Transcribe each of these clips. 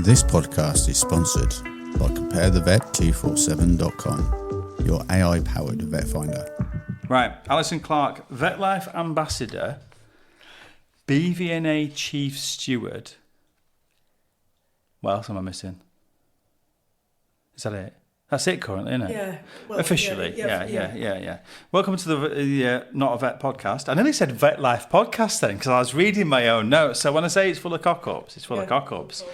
This podcast is sponsored by CompareTheVet247.com, your AI-powered vet finder. Right, Alison Clark, Vetlife Ambassador, BVNA Chief Steward. What else am I missing? Is that it? That's it currently, isn't it? Yeah. Well, officially, yeah. Welcome to the Not a Vet podcast. I nearly said Vetlife podcast then because I was reading my own notes. So when I say it's full of cock-ups, it's full of cock-ups.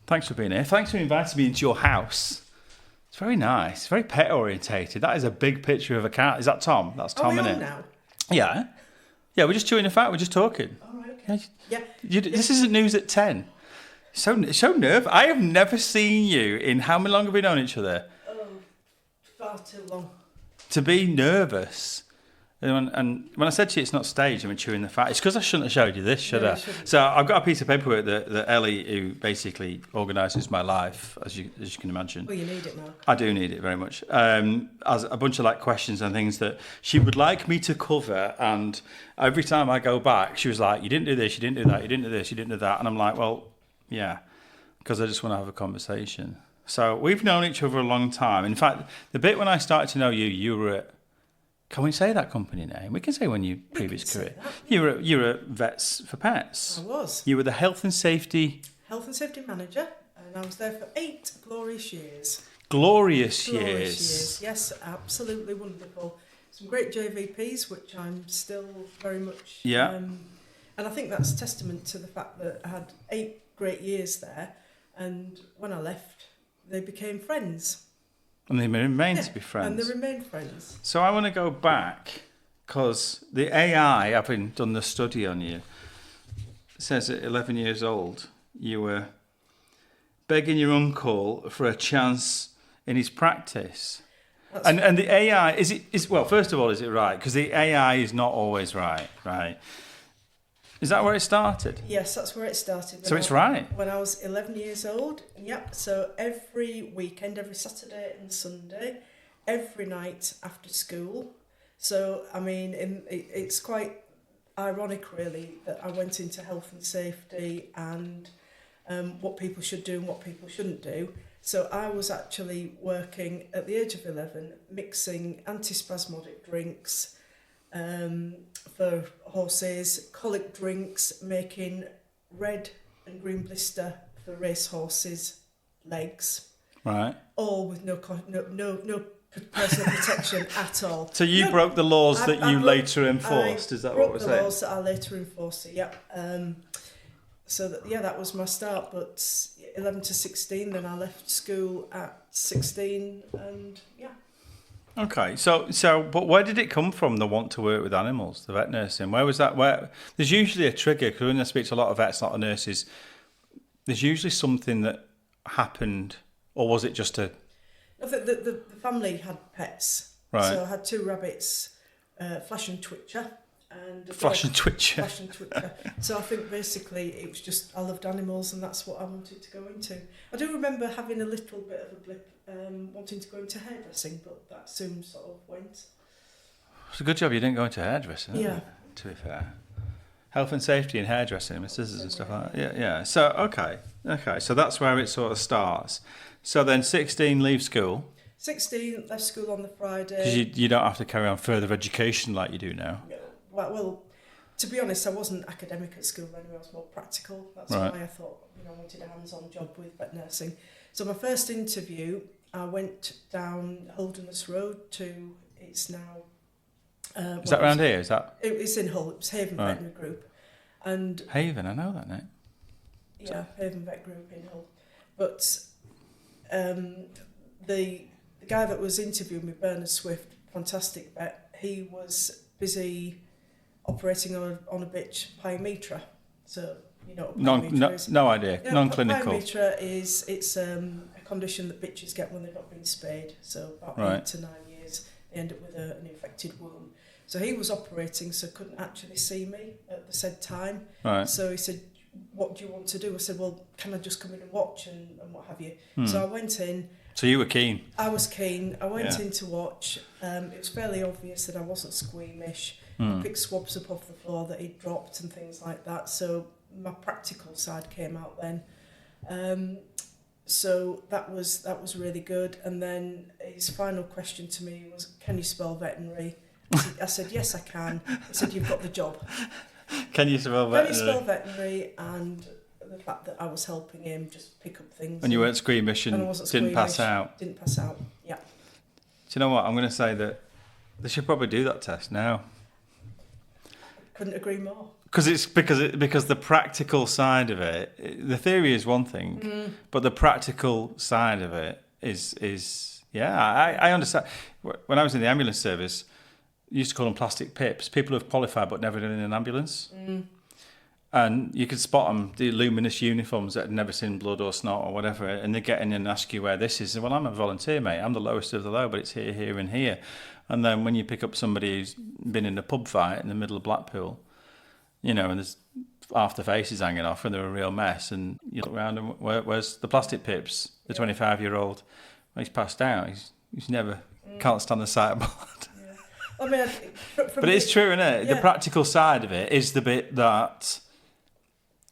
Thanks for being here. Thanks for inviting me into your house. It's very nice, very pet orientated. That is a big picture of a cat. Is that Tom? That's Tom, isn't it? Now? Yeah. Yeah, we're just chewing the fat. We're just talking. Oh, right, okay. This isn't news at 10. So nervous. I have never seen you in how many long have we known each other? Oh, far too long. To be nervous. And when I said to you it's not staged, I'm chewing the fat, it's because I shouldn't have showed you this, should I? So I've got a piece of paperwork that Ellie, who basically organises my life, as you can imagine. Well, you need it now. I do need it very much. As a bunch of questions and things that she would like me to cover, and every time I go back, she was like, "You didn't do this, you didn't do that, you didn't do this, you didn't do that," and I'm like, "Well, yeah, because I just want to have a conversation." So we've known each other a long time. In fact, the bit when I started to know you, you were at. Can we say that company name? We can say when you previous career. You were at Vets for Pets. I was. You were the health and safety manager, and I was there for 8 glorious years. Glorious years. Yes, absolutely wonderful. Some great JVPs, which I'm still very much. Yeah. And I think that's testament to the fact that I had 8 great years there, and when I left, they became friends. And they remain to be friends. And they remain friends. So I want to go back, because the AI, having done the study on you, says at 11 years old, you were begging your uncle for a chance in his practice. And the AI, well, first of all, is it right? Because the AI is not always right? Is that where it started? Yes, that's where it started. So it's right. When I was 11 years old. Yep. So every weekend, every Saturday and Sunday, every night after school. So, I mean, it's quite ironic, really, that I went into health and safety and what people should do and what people shouldn't do. So I was actually working at the age of 11, mixing antispasmodic drinks, for horses, colic drinks, making red and green blister for race horses' legs. Right. All with no personal protection at all. So you broke the laws that you later enforced, is that what we're saying? Broke the laws that I later enforced, yep. So that was my start, but 11 to 16, then I left school at 16, and yeah. Okay, so, but where did it come from, the want to work with animals, the vet nursing? Where was that? There's usually a trigger, because when I speak to a lot of vets, a lot of nurses, there's usually something that happened, or was it just a... The family had pets. Right. So I had 2 rabbits, Flash and Twitcher. Flash and Twitcher. Flash and Twitcher. So I think basically it was just, I loved animals, and that's what I wanted to go into. I do remember having a little bit of a blip, wanting to go into hairdressing, but that soon sort of went. It's a good job you didn't go into hairdressing, yeah. To be fair. Health and safety and hairdressing with scissors and stuff like that. Yeah. So, okay. So that's where it sort of starts. So then 16, leave school. 16, left school on the Friday. Because you don't have to carry on further education like you do now. No. Well, to be honest, I wasn't academic at school anyway. I was more practical. That's right. why I thought, I wanted a hands-on job with vet nursing. So my first interview, I went down Holderness Road to, it's now... is that around here? Is that? It's in Hull. It was Haven Veterinary Group. And Haven, I know that name. Yeah, Haven Vet Group in Hull. But the guy that was interviewing me, Bernard Swift, fantastic vet, he was busy operating on a bitch pyometra. So, what pyometra is. No idea. Yeah, non-clinical. Pyometra it's a condition that bitches get when they've not been spayed. So about 8 to 9 years, they end up with an infected womb. So he was operating, so couldn't actually see me at the said time. Right. So he said, "What do you want to do?" I said, "Well, can I just come in and watch and what have you?" So I went in. So you were keen? I was keen. I went in to watch. It was fairly obvious that I wasn't squeamish. I picked swabs up off the floor that he'd dropped and things like that. So my practical side came out then. So that was really good. And then his final question to me was, "Can you spell veterinary?" I said, "Yes, I can." He said, "You've got the job." Can you spell veterinary? Can you spell veterinary? And the fact that I was helping him just pick up things. And you weren't squeamish and I wasn't didn't pass squeamish, out. Didn't pass out. Yeah. Do you know what? I'm going to say that they should probably do that test now. Couldn't agree more. Because the practical side of it, the theory is one thing, but the practical side of it is I understand. When I was in the ambulance service, you used to call them plastic pips. People who've qualified but never been in an ambulance. And you could spot them, the luminous uniforms that had never seen blood or snot or whatever, and they get in and ask you where this is. Well, I'm a volunteer, mate. I'm the lowest of the low, but it's here, here, and here. And then when you pick up somebody who's been in a pub fight in the middle of Blackpool, you know, and there's half the faces hanging off and they're a real mess, and you look around and where's the plastic pips? The 25-year-old, he's passed out. He's never, can't stand the sight of blood. Yeah. I mean, but it's true, isn't it? Yeah. The practical side of it is the bit that,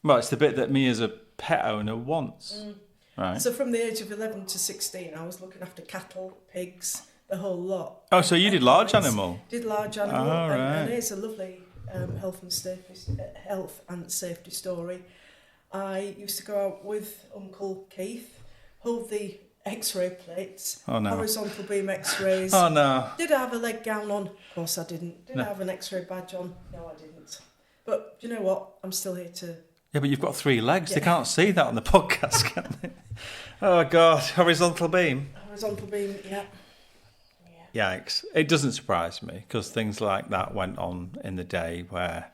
well, it's the bit that me as a pet owner wants. Right. So from the age of 11 to 16, I was looking after cattle, pigs, the whole lot. Oh, so you did large animal? Did large animal, Oh, right. and it's a lovely health and safety story. I used to go out with Uncle Keith, hold the X-ray plates, Oh, no. horizontal beam X-rays. Oh, no. Did I have a leg gown on? Of course I didn't. Did I have an X-ray badge on? No, I didn't. But you know what? I'm still here to... Yeah, but you've got 3 legs. Yeah. They can't see that on the podcast, can they? Oh, God. Horizontal beam. Horizontal beam, yeah. Yikes. It doesn't surprise me, because things like that went on in the day where,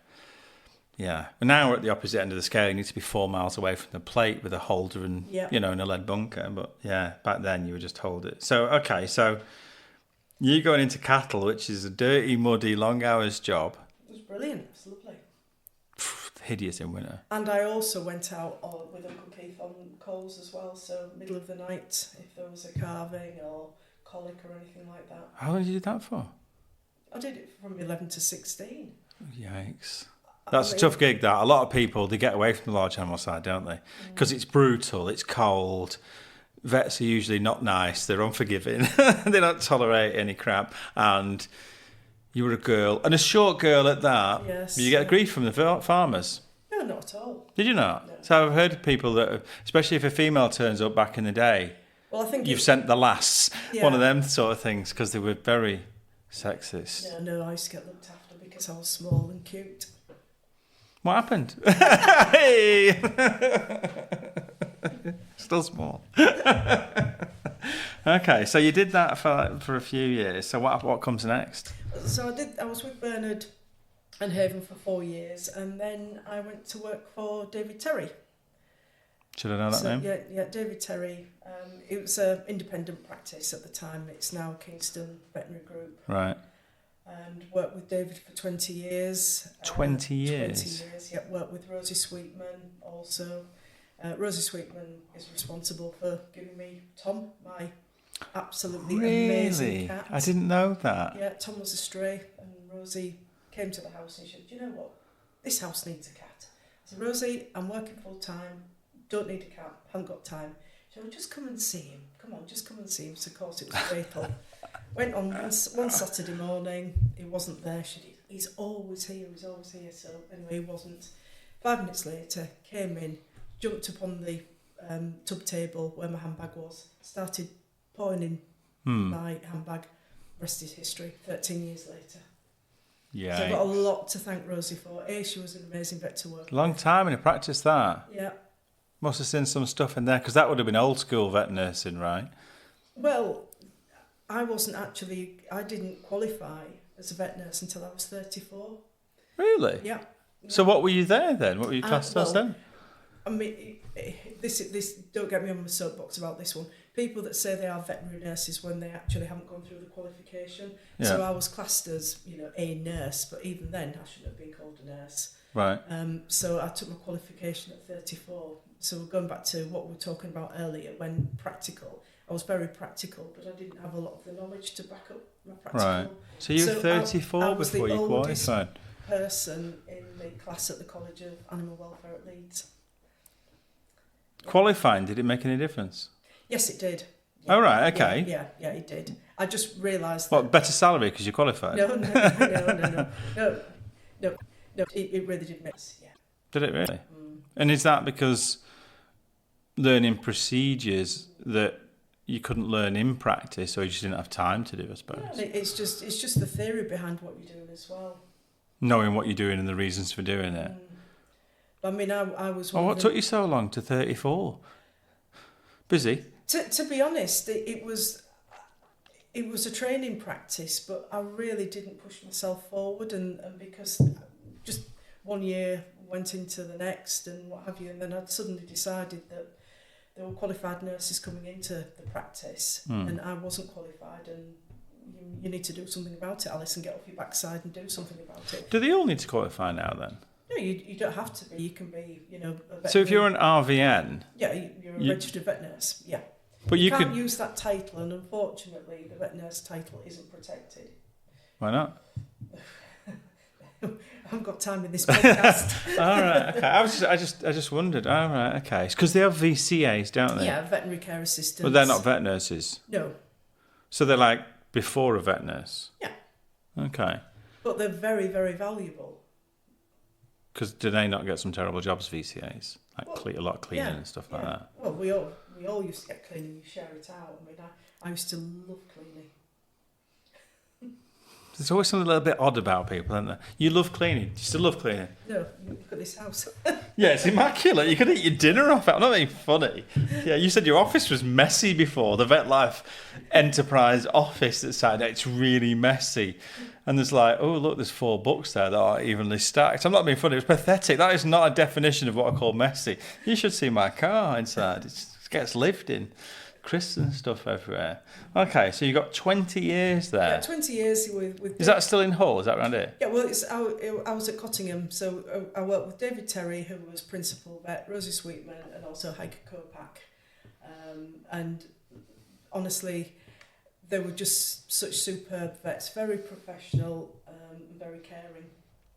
yeah. But now we're at the opposite end of the scale. You need to be 4 miles away from the plate with a holder and, you know, in a lead bunker. But, yeah, back then you would just hold it. So, okay, so you going into cattle, which is a dirty, muddy, long hours job. It was brilliant. It was lovely. Hideous in winter. And I also went out with Uncle Keith on calls as well, so middle of the night, if there was a calving or colic or anything like that. How long did you do that for? I did it from 11 to 16. Yikes. That's a tough gig, that. A lot of people, they get away from the large animal side, don't they? Because it's brutal, it's cold. Vets are usually not nice, they're unforgiving, they don't tolerate any crap. And you were a girl, and a short girl at that. Yes. You get grief from the farmers. No, not at all. Did you not? No. So I've heard of people that, especially if a female turns up back in the day, Well, I think you've sent the lass, Yeah. one of them sort of things, because they were very sexist. Yeah, no, I used to get looked after because I was small and cute. What happened? Hey! Still small. Okay, so you did that for a few years. So what comes next? So I was with Bernard and Haven for 4 years, and then I went to work for David Terry. Should I know that name? Yeah, David Terry. It was an independent practice at the time. It's now Kingston Veterinary Group. Right. And worked with David for 20 years. 20 years? 20 years, yeah. Worked with Rosie Sweetman also. Rosie Sweetman is responsible for giving me Tom, my absolutely amazing cat. I didn't know that. Yeah, Tom was a stray, and Rosie came to the house and she said, "Do you know what? This house needs a cat." I said, "Rosie, I'm working full time, don't need a cat, haven't got time." She said, "Well, just come and see him. Come on, just come and see him." So of course it was fatal. Went on one Saturday morning, he wasn't there. She said, he's always here. So anyway, he wasn't. 5 minutes later, came in, jumped up on the tub table where my handbag was, started pouring in my handbag. Rest is history, 13 years later. Yeah. So I've got a lot to thank Rosie for. She was an amazing vet to work with. Long time in a practice, that. Yeah. Must have seen some stuff in there, because that would have been old school vet nursing, right? Well, I didn't qualify as a vet nurse until I was 34. Really? Yeah. So what were you there then? What were you classed as then? I mean, this. Don't get me on my soapbox about this one. People that say they are veterinary nurses when they actually haven't gone through the qualification. Yeah. So I was classed as, a nurse, but even then I shouldn't have been called a nurse. Right. So I took my qualification at 34. So going back to what we were talking about earlier, when practical, I was very practical, but I didn't have a lot of the knowledge to back up my practical. Right. So you were 34 I was before the you oldest qualified? person in the class at the College of Animal Welfare at Leeds. Qualifying, did it make any difference? Yes, it did. Oh, right, okay. Yeah, it did. I just realised that... What, better salary because you qualified? No. It really did miss, yeah. Did it really? And is that because learning procedures that you couldn't learn in practice, or you just didn't have time to do, I suppose? Yeah, it's just the theory behind what you're doing as well. Knowing what you're doing and the reasons for doing it. I mean, I was... What took you so long to 34? Busy? To be honest, it was a training practice, but I really didn't push myself forward, and because just 1 year went into the next and what have you, and then I'd suddenly decided that there were qualified nurses coming into the practice, and I wasn't qualified, and you need to do something about it, Alison, get off your backside and do something about it. Do they all need to qualify now then? No, you don't have to be. You can be, a veterinary. So if you're an RVN... Yeah, you're a registered vet nurse, yeah. But you can't could use that title, and unfortunately the vet nurse title isn't protected. Why not? I haven't got time in this podcast. All right, okay. I just wondered. All right, okay. It's because they have VCAs, don't they? Yeah, veterinary care assistants. But they're not vet nurses. No. So they're like before a vet nurse. Yeah. Okay. But they're very, very valuable. Because do they not get some terrible jobs, VCAs? Like a lot of cleaning and stuff like that. Well, we all used to get cleaning. You share it out. I mean, I used to love cleaning. There's always something a little bit odd about people, isn't there? You love cleaning. You still love cleaning. No, look at this house. Yeah, it's immaculate. You could eat your dinner off it. I'm not being funny. Yeah, you said your office was messy before. The Vetlife Enterprise office that's sat there, it's really messy. And there's like, oh, look, there's 4 books there that are evenly stacked. I'm not being funny. It's pathetic. That is not a definition of what I call messy. You should see my car inside. It gets lived in. Crisps and stuff everywhere. Okay, so you got 20 years there. Yeah, 20 years with Is that still in Hull? Is that around here? Yeah, well, I was at Cottingham, so I worked with David Terry, who was principal vet, Rosie Sweetman, and also Heike Kopak. And honestly, they were just such superb vets, very professional, and very caring.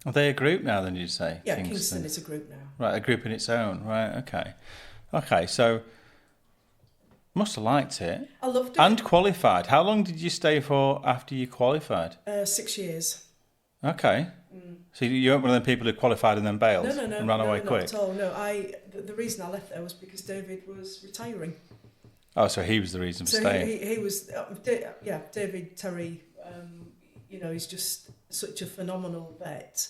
Are they a group now, then, you'd say? Yeah, Kingston is a group now. Right, a group in its own. Right, okay. Okay, so must have liked it. I loved it. And qualified. How long did you stay for after you qualified? 6 years. Okay. So you weren't one of the people who qualified and then bailed No, and ran away quick? Not at all. No, the reason I left there was because David was retiring. Oh, so he was the reason for staying. He was, David Terry, he's just such a phenomenal vet.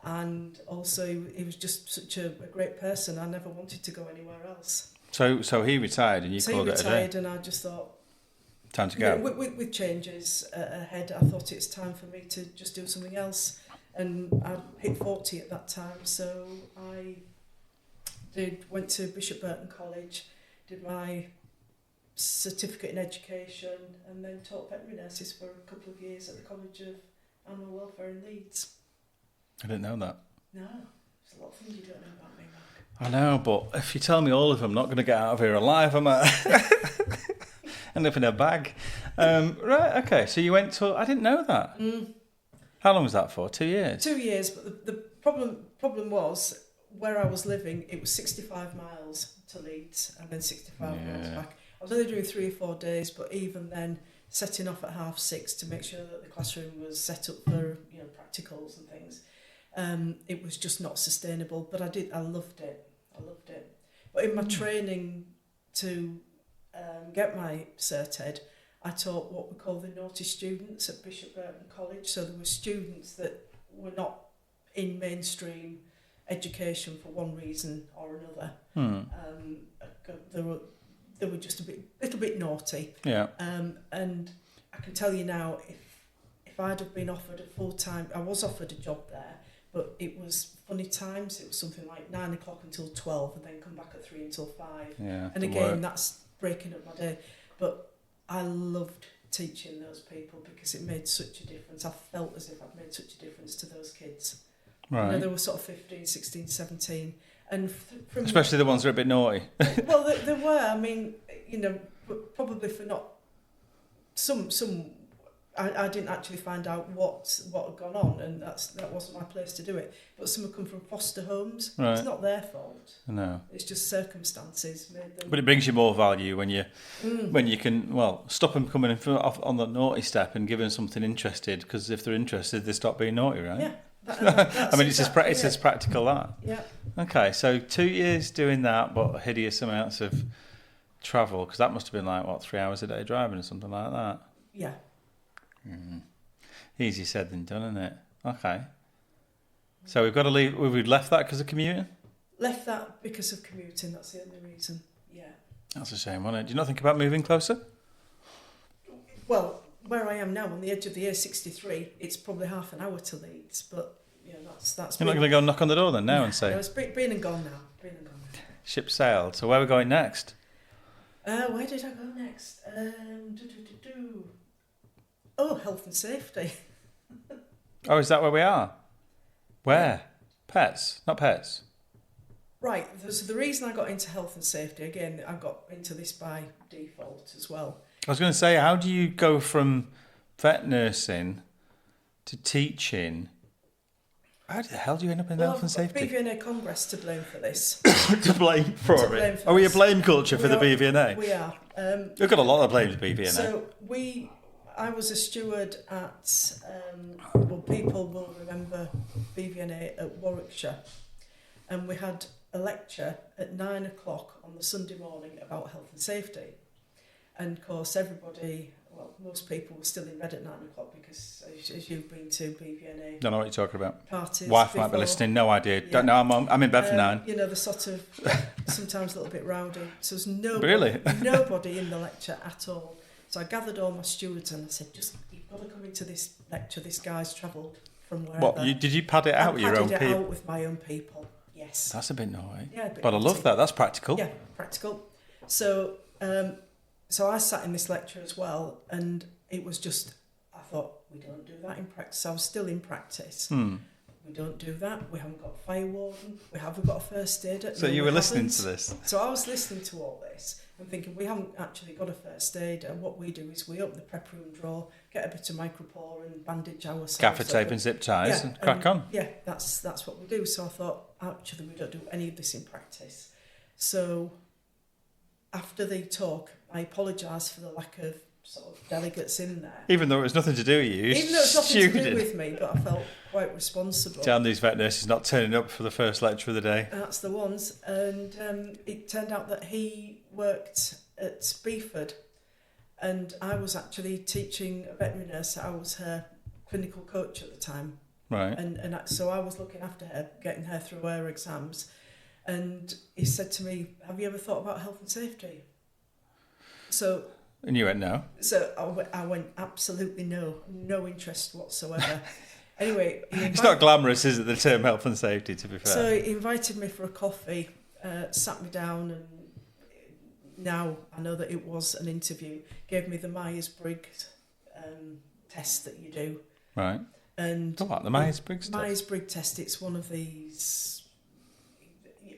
And also he was just such a great person. I never wanted to go anywhere else. So he retired and you called it a day? So he retired and I just thought... Time to go. With changes ahead, I thought it's time for me to just do something else. And I hit 40 at that time, so I went to Bishop Burton College, did my certificate in education, and then taught veterinary nurses for a couple of years at the College of Animal Welfare in Leeds. I didn't know that. No, there's a lot of things you don't know about me, Mark. I know, but if you tell me all of them, I'm not going to get out of here alive, am I? End up in a bag. Right, okay, so you went to... I didn't know that. How long was that for? 2 years? 2 years, but the problem was, where I was living, it was 65 miles to Leeds, and then 65 miles back. I was only doing 3 or 4 days, but even then, setting off at 6:30 to make sure that the classroom was set up for practicals and things, it was just not sustainable. But I loved it. But in my training to get my cert ed, I taught what we call the naughty students at Bishop Burton College. So there were students that were not in mainstream education for one reason or another. They were just a little bit naughty. Yeah. And I can tell you now, if I'd have been offered a full-time... I was offered a job there, but it was funny times. It was something like 9 o'clock until 12 and then come back at 3 until 5. Yeah, and again, that's breaking up my day. But I loved teaching those people because it made such a difference. I felt as if I'd made such a difference to those kids. Right. They were sort of 15, 16, 17. And especially the ones that are a bit naughty. Well, there were. I mean, probably for not... Some I didn't actually find out what had gone on, and that wasn't my place to do it. But some have come from foster homes. Right. It's not their fault. No. It's just circumstances made them. But it brings you more value when you can stop them coming off on the naughty step and give them something interested, because if they're interested, they stop being naughty, right? Yeah. I mean, it's as practical that. Yeah. Okay, so 2 years doing that, but hideous amounts of travel, because that must have been like 3 hours a day driving or something like that. Yeah. Easy said than done, isn't it? Okay. So we've got to leave. We've left that because of commuting. Left that because of commuting. That's the only reason. Yeah. That's a shame, wasn't it? Do you not think about moving closer? Well, where I am now, on the edge of the A63, it's probably half an hour to Leeds, but that's. You're not going to go knock on the door then now and say. No, it's been and gone now. Ship sailed. So where are we going next? Where did I go next? Oh, health and safety. Oh, is that where we are? Where? Pets, not pets. Right. So the reason I got into health and safety, again, I got into this by default as well. I was going to say, how do you go from vet nursing to teaching? How the hell do you end up in health and safety? BVNA Congress to blame for this. To blame for it? Are we a blame culture for the BVNA? We are. We've got a lot of blame to BVNA. So I was a steward at, people will remember BVNA at Warwickshire, and we had a lecture at 9 o'clock on the Sunday morning about health and safety. And of course, most people were still in bed at 9 o'clock because, as you've been to BVNA, don't know what you're talking about. Parties. Wife might be listening. No idea. Yeah. Don't know. I'm in bed for 9. The sort of sometimes a little bit rowdy. So there's nobody in the lecture at all. So I gathered all my stewards and I said, you've got to come into this lecture. This guy's travelled from wherever. What? Did you pad it out with your own people? I padded it out with my own people. Yes. That's a bit naughty. Yeah, but I love that. That's practical. Yeah, practical. So I sat in this lecture as well, and it was just, I thought, we don't do that in practice. I was still in practice. We don't do that. We haven't got a fire warden. We haven't got a first aider. So you were listening to this? So I was listening to all this and thinking, we haven't actually got a first aid. And what we do is we open the prep room drawer, get a bit of micropore and bandage ourselves. Gaffer tape and zip ties and crack on. Yeah, that's what we do. So I thought, actually, we don't do any of this in practice. So after the talk, I apologised for the lack of sort of delegates in there. Even though it was nothing to do with you. Even though it's nothing to do with me, but I felt quite responsible. Damn these vet nurses not turning up for the first lecture of the day. That's the ones. And it turned out that he worked at Beeford, and I was actually teaching a veterinary nurse. I was her clinical coach at the time. Right. And so I was looking after her, getting her through her exams. And he said to me, have you ever thought about health and safety? And you went, no. So I went, absolutely no interest whatsoever. Anyway, it's not glamorous, is it, the term health and safety, to be fair? So he invited me for a coffee, sat me down, and now I know that it was an interview, gave me the Myers-Briggs test that you do. Right. And what, the Myers-Briggs test? Myers-Briggs test, it's one of these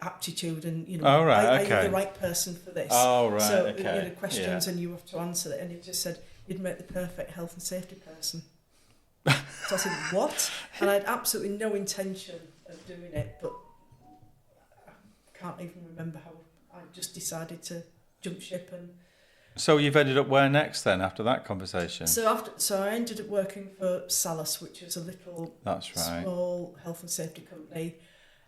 aptitude and, oh, right, are okay. you the right person for this? Oh, right, so, okay. Questions and you have to answer it. And he just said, you'd make the perfect health and safety person. So I said, what? And I had absolutely no intention of doing it, but I can't even remember how I just decided to jump ship. And so you've ended up where next then after that conversation? So I ended up working for Salus, which is a little small health and safety company.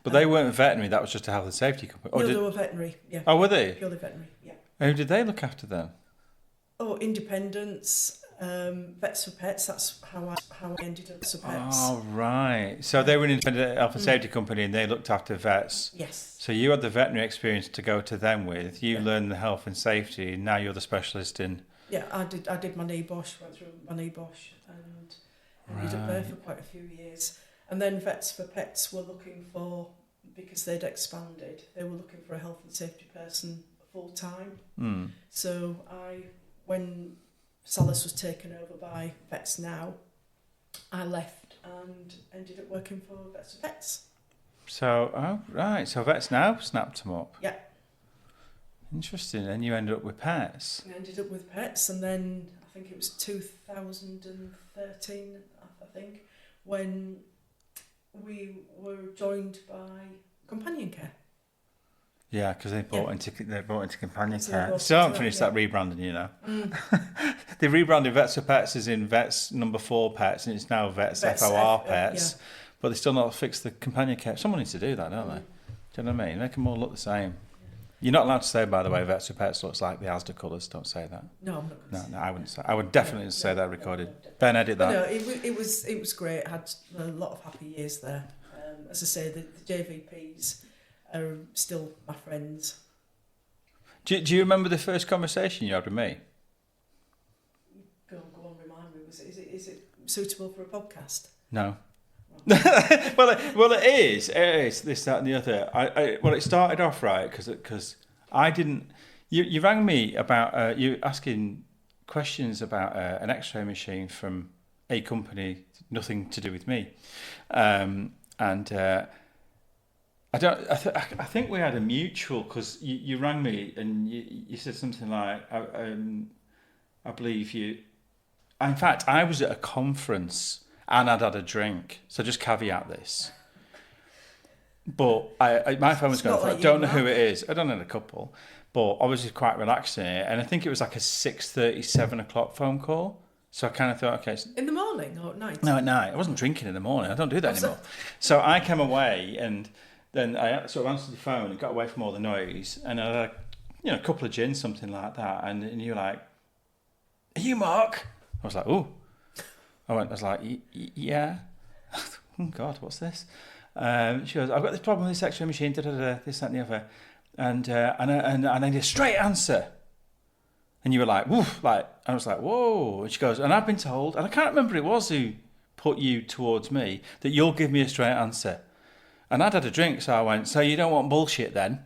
But they weren't veterinary, that was just a health and safety company. No, they were veterinary, yeah. Oh, were they? Purely veterinary, yeah. Who did they look after then? Oh, independents, Vets for Pets, that's how I ended up with Pets. Oh, right. So they were an independent health and safety company and they looked after vets. Yes. So you had the veterinary experience to go to them with. You learned the health and safety and now you're the specialist in... Yeah, I did my NEBOSH, went through my NEBOSH and ended up there for quite a few years. And then Vets for Pets were looking for, because they'd expanded, they were looking for a health and safety person full time. So when Salus was taken over by Vets Now, I left and ended up working for Vets for Pets. So, so Vets Now snapped them up. Yeah. Interesting. And you ended up with Pets. I ended up with Pets, and then I think it was 2013, I think, when we were joined by companion care. Yeah, because they bought into companion So care. they Still haven't bought finished into that rebranding, you know. They rebranded Vets for Pets as in Vets number 4 Pets, and it's now Vets FOR Pets. But they still not fixed the companion care. Someone needs to do that, don't they? Do you know what I mean? Make them all look the same. You're not allowed to say, by the way, Vets for Pets looks like the Asda colours. Don't say that. No, I'm not. No, I wouldn't say. I would definitely say that recorded. Ben, edit that. No, it was great. I had a lot of happy years there. As I say, the JVPs are still my friends. Do you remember the first conversation you had with me? Go on, remind me. Is it suitable for a podcast? No. well, it is. It is this, that, and the other. It started off right because I didn't. You rang me about you asking questions about an X-ray machine from a company, nothing to do with me, and I think we had a mutual because you rang me and you said something like I believe you. In fact, I was at a conference. And I'd had a drink, so just caveat this. But my phone was going off. I don't know who it is. I don't know a couple, but I was just quite relaxing it. And I think it was like a 6:30, 7 o'clock phone call. So I kind of thought, okay. In the morning or at night? No, at night. I wasn't drinking in the morning. I don't do that anymore. So I came away and then I sort of answered the phone and got away from all the noise. And I had a couple of gins, something like that. And you were like, "Are you Mark?" I was like, "Ooh." I was like, yeah. Oh, God, what's this? She goes, I've got this problem with this X-ray machine, this, that, and the other. And I need a straight answer. And you were like, woof, like, I was like, whoa. And she goes, and I've been told, and I can't remember who it was who put you towards me, that you'll give me a straight answer. And I'd had a drink, so I went, so you don't want bullshit then?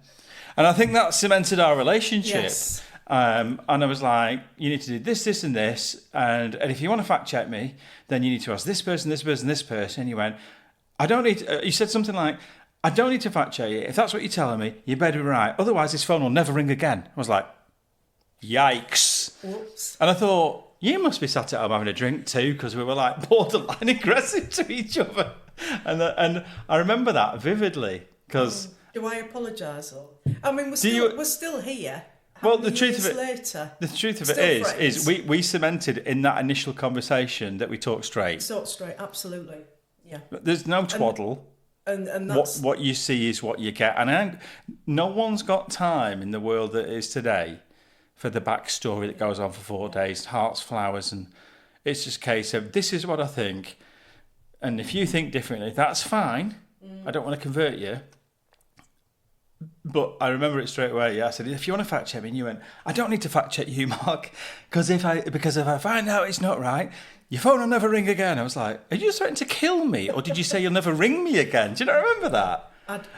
And I think that cemented our relationship. Yes. And I was like, you need to do this, this, and this. And if you want to fact check me, then you need to ask this person, this person, this person. And you went, I don't need to, you said something like, I don't need to fact check you. If that's what you're telling me, you better be right. Otherwise, this phone will never ring again. I was like, yikes. Whoops. And I thought, you must be sat at home having a drink too, because we were like borderline aggressive to each other. And I remember that vividly. Because do I apologise? I mean, we're still here. Well, the truth of it is we cemented in that initial conversation that we talk straight. Talk straight, absolutely, yeah. There's no twaddle. And that's what you see is what you get. And no one's got time in the world that is today for the backstory that goes on for 4 days, hearts, flowers, and it's just a case of this is what I think. And if you think differently, that's fine. I don't want to convert you. But I remember it straight away. Yeah, I said, if you want to fact check me, and you went, I don't need to fact check you, Mark, because if I find out it's not right, your phone will never ring again. I was like, are you threatening to kill me, or did you say you'll never ring me again? Do you not remember that?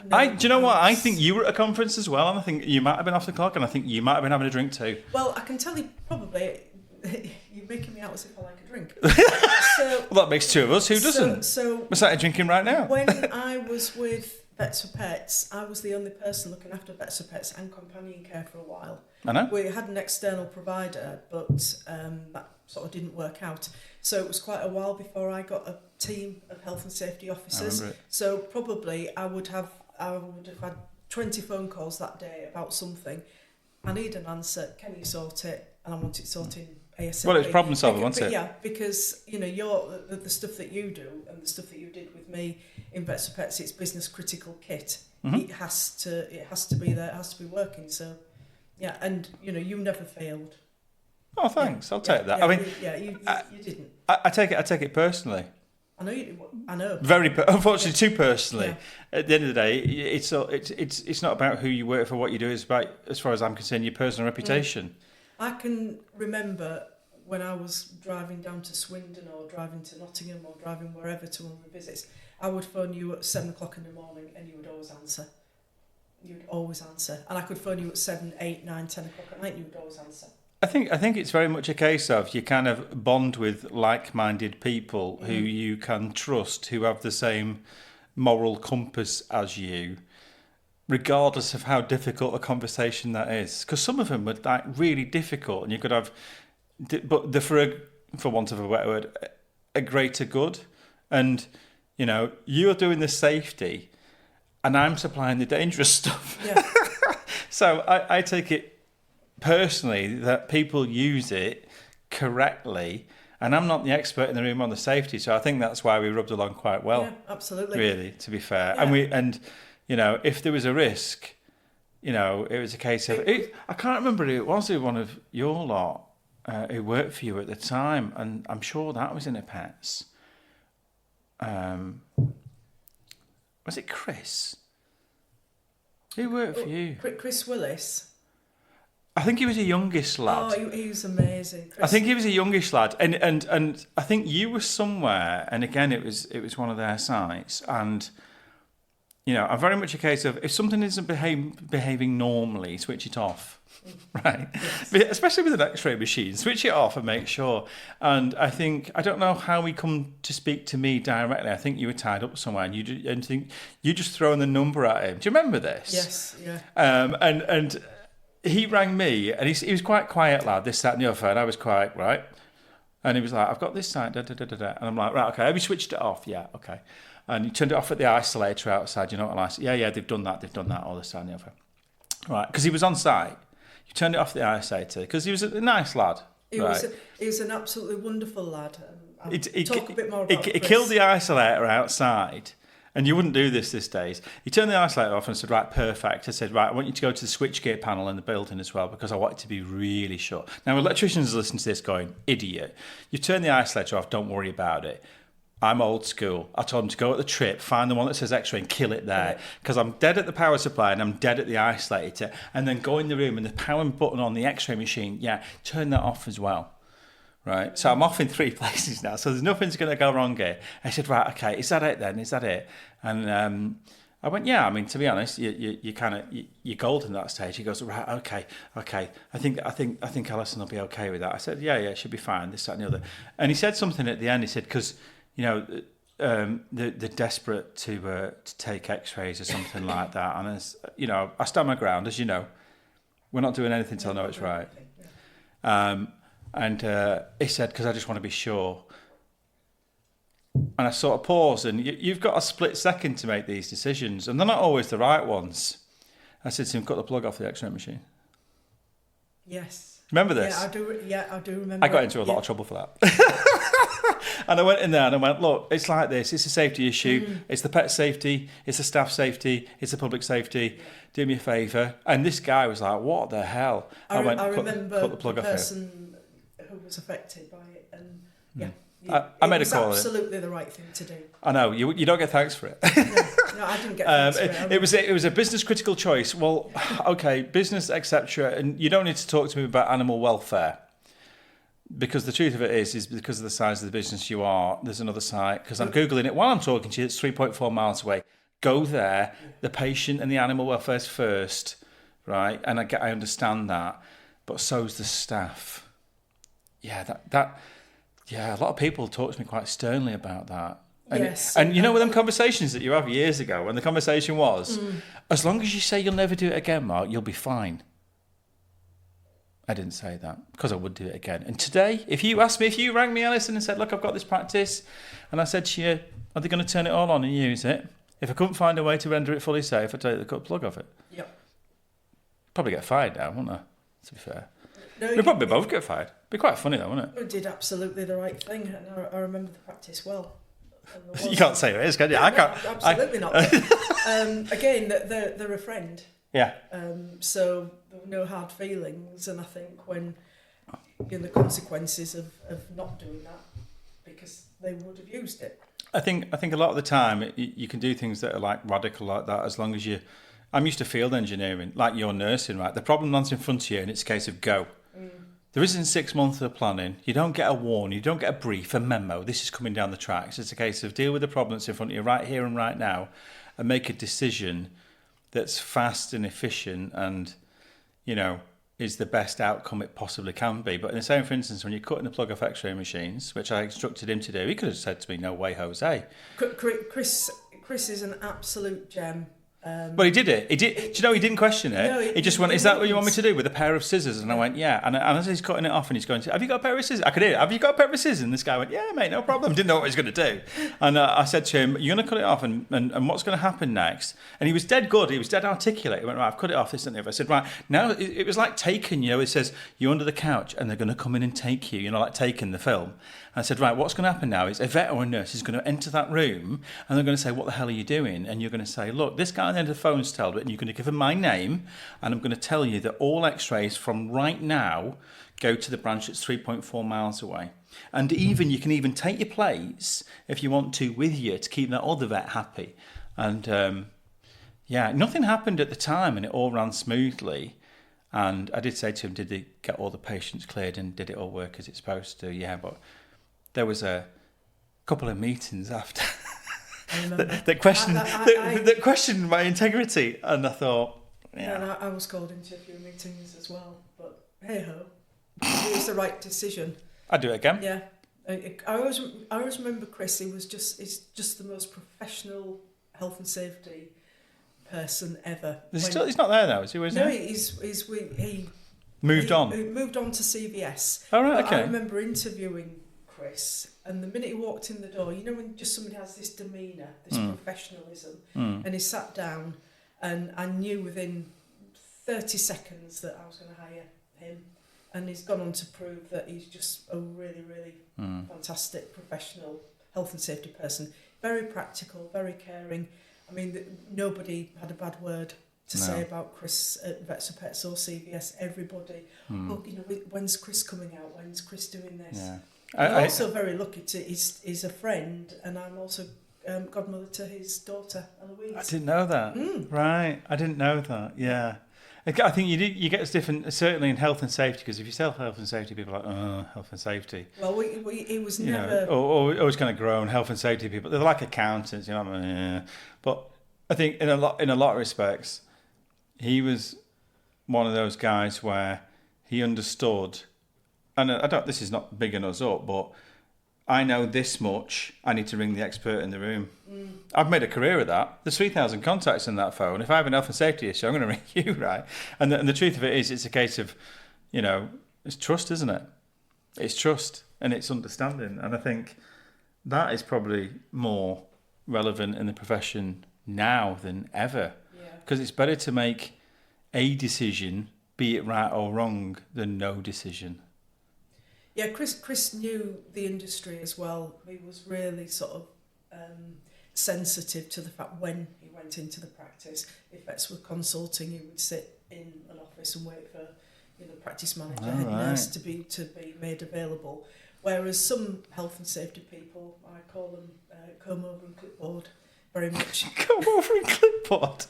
Do you know what? I think you were at a conference as well, and I think you might have been off the clock, and I think you might have been having a drink too. Well, I can tell you probably. You're making me out as if I like a drink. So, well, that makes two of us. Who doesn't? So we're sat drinking right now. When I was with Vets for Pets, I was the only person looking after Vets for Pets and companion care for a while. I know. We had an external provider, but that sort of didn't work out. So it was quite a while before I got a team of health and safety officers. I remember it. So probably I would have had 20 phone calls that day about something. I need an answer. Can you sort it? And I want it sorted ASAP. Well, it's problem solving, wasn't it? Yeah, because the stuff that you do and the stuff that you did with me in Vets for Pets, it's business critical kit. Mm-hmm. It has to be there. It has to be working. So, yeah, and you never failed. Oh, thanks. I'll take that. Yeah, I mean, you didn't. I take it personally. I know you did. I know. Unfortunately, too personally. Yeah. At the end of the day, it's not about who you work for, what you do. It's about, as far as I'm concerned, your personal reputation. I can remember when I was driving down to Swindon or driving to Nottingham or driving wherever to one of the visits, I would phone you at 7 o'clock in the morning and you would always answer. You'd always answer. And I could phone you at 7, 8, 9, 10 o'clock at night and you would always answer. I think it's very much a case of you kind of bond with like-minded people who you can trust, who have the same moral compass as you, regardless of how difficult a conversation that is. Because some of them were like really difficult, and you could have but for want of a better word, a greater good. And, you're doing the safety and I'm supplying the dangerous stuff. Yeah. So I take it personally that people use it correctly, and I'm not the expert in the room on the safety, so I think that's why we rubbed along quite well. Yeah, absolutely. Really, to be fair. Yeah. And if there was a risk, it was a case of I can't remember who it was, who one of your lot who worked for you at the time, and I'm sure that was in a Pets. Was it Chris? Who worked for you? Chris Willis. I think he was a youngish lad. Oh, he was amazing. Chris. I think he was a youngish lad, and I think you were somewhere, and again it was one of their sites, and I'm very much a case of if something isn't behaving normally, switch it off, right? Yes. Especially with an X-ray machine, switch it off and make sure. And I don't know how he come to speak to me directly. I think you were tied up somewhere, and you just throwing the number at him. Do you remember this? Yes. Yeah. And he rang me, and he was quite quiet lad, this, that, and the other, and I was quite, right? And he was like, I've got this site, da, da, da, da, da. And I'm like, right, okay, have you switched it off? Yeah, okay. And he turned it off at the isolator outside, yeah, they've done that, all this, that, and the other. Right, because he was on site. You turned it off at the isolator, because he was a nice lad. He was an absolutely wonderful lad. I'll talk a bit more about He killed the isolator outside. And you wouldn't do this these days. He turned the isolator off and said, right, perfect. I said, right, I want you to go to the switchgear panel in the building as well, because I want it to be really shut. Now, electricians listen to this going, idiot. You've turned the isolator off, don't worry about it. I'm old school. I told him to go at the trip, find the one that says X-ray and kill it there, because I'm dead at the power supply and I'm dead at the isolator. And then go in the room and the power button on the X-ray machine, turn that off as well. Right, so I'm off in 3 places now, so there's nothing's going to go wrong here. I said, right, okay, is that it then? Is that it? And I went, yeah. I mean, to be honest, you're golden at that stage. He goes, right, okay. I think Alison will be okay with that. I said, yeah, she'll be fine. This, that, and the other. And he said something at the end. He said, because they're desperate to take X-rays or something like that. And as I stand my ground, as you know, we're not doing anything till I know it's right. And he said, because I just want to be sure. And I sort of paused, and you've got a split second to make these decisions, and they're not always the right ones. I said to him, cut the plug off the X-ray machine. Yes. Remember this? Yeah, I do remember. I got into a lot of trouble for that. And I went in there and I went, look, it's like this. It's a safety issue. It's the pet safety. It's the staff safety. It's the public safety. Do me a favour. And this guy was like, what the hell? I remember cut the plug the off here. person who was affected by it, and I made a call. It was absolutely the right thing to do. I know you don't get thanks for it. No, I didn't get thanks for it. It was a business critical choice. Well, okay, business etc. And you don't need to talk to me about animal welfare, because the truth of it is because of the size of the business you are. There's another site, because I'm googling it while I'm talking to you. It's 3.4 miles away. Go there. The patient and the animal welfare's first, right? And I understand that, but so's the staff. Yeah, a lot of people talk to me quite sternly about that. And, yes. And with them conversations that you have years ago, when the conversation was, as long as you say you'll never do it again, Mark, you'll be fine. I didn't say that, because I would do it again. And today, if you rang me, Alison, and said, look, I've got this practice, and I said to you, are they going to turn it all on and use it? If I couldn't find a way to render it fully safe, I'd take the cut plug off it. Yep. Probably get fired now, wouldn't I? To be fair. No, We'd probably both get fired. Be quite funny though, wouldn't it? We did absolutely the right thing, and I remember the practice well. You can't say it is, can you? No, I can't. Absolutely not. Again, they're a friend. Yeah. So there were no hard feelings, and I think when the consequences of not doing that, because they would have used it. I think a lot of the time you can do things that are like radical like that, as long as you. I'm used to field engineering, like you're nursing, right? The problem lands in front of you, and it's a case of go. There isn't 6 months of planning. You don't get a warning. You don't get a brief, a memo. This is coming down the tracks. It's a case of deal with the problem that's in front of you right here and right now, and make a decision that's fast and efficient and, is the best outcome it possibly can be. But in the same, for instance, when you're cutting the plug off X-ray machines, which I instructed him to do, he could have said to me, no way, Jose. Chris is an absolute gem. But he did it. He did. Do you know he didn't question it? No, he just went, "Is that what you want me to do with a pair of scissors?" And I went, "Yeah." And as he's cutting it off, and he's going, "Have you got a pair of scissors?" I could hear it. "Have you got a pair of scissors?" And this guy went, "Yeah, mate, no problem." Didn't know what he was going to do. And I said to him, "You're going to cut it off, and what's going to happen next?" And he was dead good. He was dead articulate. He went, "Right, I've cut it off. This and the other." I said, "Right, now it was like Taken. You know, it says you're under the couch, and they're going to come in and take you. You know, like Taken, the film." And I said, "Right, what's going to happen now is a vet or a nurse is going to enter that room, and they're going to say, 'What the hell are you doing?' And you're going to say, 'Look, this guy on the end of the phone's told it,' and you're going to give him my name, and I'm going to tell you that all X-rays from right now go to the branch that's 3.4 miles away. And even you can even take your plates if you want to with you to keep that other vet happy." And nothing happened at the time, and it all ran smoothly. And I did say to him, "Did they get all the patients cleared, and did it all work as it's supposed to?" Yeah, but there was a couple of meetings after that questioned my integrity, and I thought, And I was called into a few meetings as well, but hey ho, it was the right decision. I'd do it again. Yeah, I always remember Chris. He's just the most professional health and safety person ever. He's not there now, is he? No, he moved on. He moved on to CVS. Oh, right, okay. I remember interviewing Chris, and the minute he walked in the door, you know when just somebody has this demeanour, this professionalism, and he sat down, and I knew within 30 seconds that I was going to hire him, and he's gone on to prove that he's just a really, really fantastic professional health and safety person. Very practical, very caring. I mean, nobody had a bad word to say about Chris at Vets for Pets or CVS. Everybody, when's Chris coming out? When's Chris doing this? Yeah. I'm also very lucky he's a friend, and I'm also godmother to his daughter, Eloise. I didn't know that. Right, I didn't know that. Yeah, I think you get different, certainly in health and safety, because if you sell health and safety, people are like, "Oh, health and safety." Well, it was you never. Or always kind of grown health and safety people. They're like accountants, you know. Yeah. But I think in a lot of respects, he was one of those guys where he understood. And this is not bigging us up, but I know this much. I need to ring the expert in the room. I've made a career of that. There's 3,000 contacts in that phone. If I have an health and safety issue, I'm going to ring you, right? And the truth of it is, it's a case of, it's trust, isn't it? It's trust and it's understanding. And I think that is probably more relevant in the profession now than ever. Because it's better to make a decision, be it right or wrong, than no decision. Yeah, Chris knew the industry as well. He was really sort of sensitive to the fact when he went into the practice. If vets were consulting, he would sit in an office and wait for practice manager, head nurse to be made available. Whereas some health and safety people, I call them comb over and clipboard, very much. Comb over and clipboard.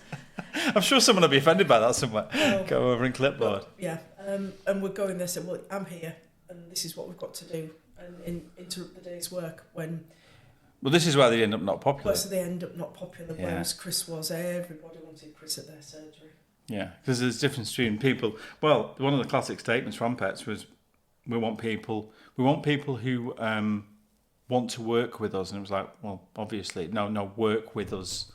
I'm sure someone will be offended by that somewhere. Comb over and clipboard. And we're going there saying, "Well, I'm here, and this is what we've got to do," and interrupt the day's work when. Well, this is why they end up not popular. Well, so they end up not popular, whereas Chris was. Everybody wanted Chris at their surgery. Yeah, because there's a difference between people. Well, one of the classic statements from Pets was, "We want people who want to work with us," and it was like, well, obviously, no, work with us.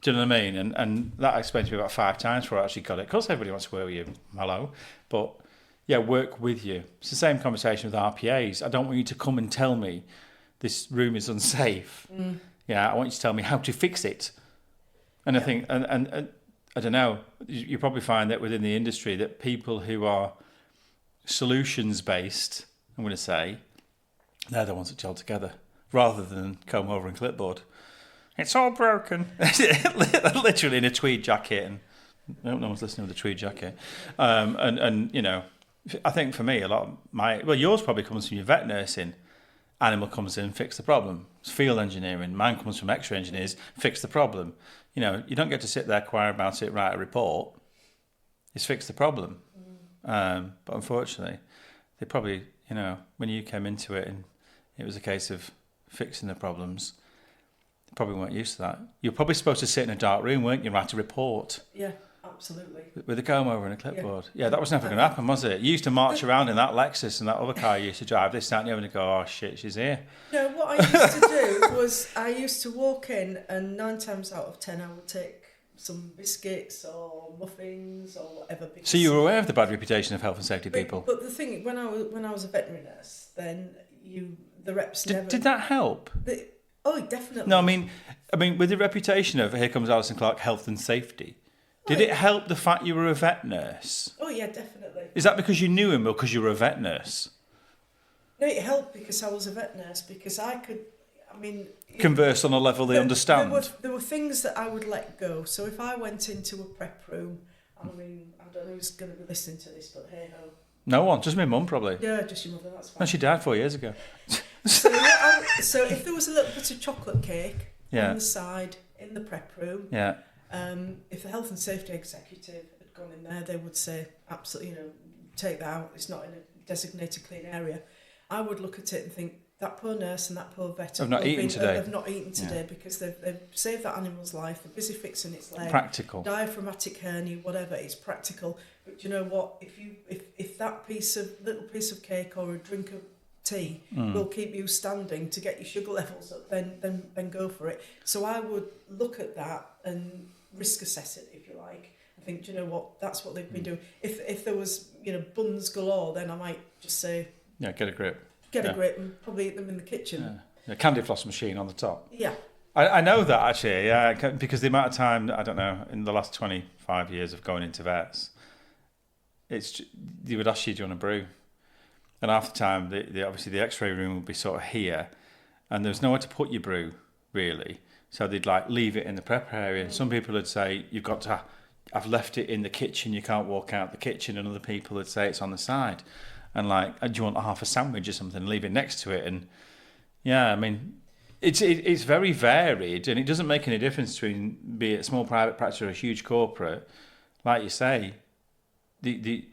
Do you know what I mean? And that explained to me about 5 times before I actually got it. Of course, everybody wants to work with you. Hello, but yeah, work with you. It's the same conversation with RPAs. I don't want you to come and tell me this room is unsafe. Yeah, I want you to tell me how to fix it. And I think, and I don't know, you probably find that within the industry that people who are solutions based, I'm going to say, they're the ones that gel together rather than comb over and clipboard. It's all broken. Literally in a tweed jacket, and no one's listening with a tweed jacket. And I think for me, a lot of yours probably comes from your vet nursing. Animal comes in, fix the problem. It's field engineering. Mine comes from X-ray engineers, fix the problem. You don't get to sit there, inquire about it, write a report. It's fix the problem. But unfortunately, they probably, when you came into it and it was a case of fixing the problems, they probably weren't used to that. You're probably supposed to sit in a dark room, weren't you, write a report? Yeah. Absolutely. With a comb over and a clipboard. Yeah, that was never going to happen, was it? You used to march around in that Lexus and that other car you used to drive, this, that, and the other, and go, "Oh, shit, she's here." No, what I used to do was I used to walk in, and 9 times out of 10 I would take some biscuits or muffins or whatever. So you were aware of the bad reputation of health and safety people? But the thing, when I was a veterinary nurse, then the reps never... Did that help? Oh, definitely. No, I mean, with the reputation of, here comes Alison Clark, health and safety, did it help the fact you were a vet nurse? Oh, yeah, definitely. Is that because you knew him or because you were a vet nurse? No, it helped because I was a vet nurse, because I could, converse on a level they understand. There were things that I would let go. So if I went into a prep room, I don't know who's going to be listening to this, but hey ho. No one, just my mum probably. Yeah, just your mother, that's fine. No, she died 4 years ago. So if there was a little bit of chocolate cake on the side in the prep room, if the health and safety executive had gone in there, they would say, absolutely, take that out. It's not in a designated clean area. I would look at it and think, that poor nurse and that poor vet have not eaten today because they've saved that animal's life. They're busy fixing its leg. Practical. Diaphragmatic hernia, whatever. It's practical. But you know what? If that little piece of cake or a drink of tea will keep you standing to get your sugar levels up, then go for it. So I would look at that and risk assess it, if you like. I think, do you know what? That's what they've been doing. If there was buns galore, then I might just say, get a grip. Get a grip and probably eat them in the kitchen. Yeah. Candy floss machine on the top. Yeah. I know that actually, because the amount of time, I don't know, in the last 25 years of going into vets, they would ask you, do you want a brew? And half the time, obviously the x-ray room would be sort of here, and there's nowhere to put your brew, really. So they'd leave it in the prep area. Some people would say, I've left it in the kitchen, you can't walk out the kitchen, and other people would say it's on the side. And do you want half a sandwich or something? Leave it next to it, and it's very varied, and it doesn't make any difference between be it a small private practice or a huge corporate. Like you say, you've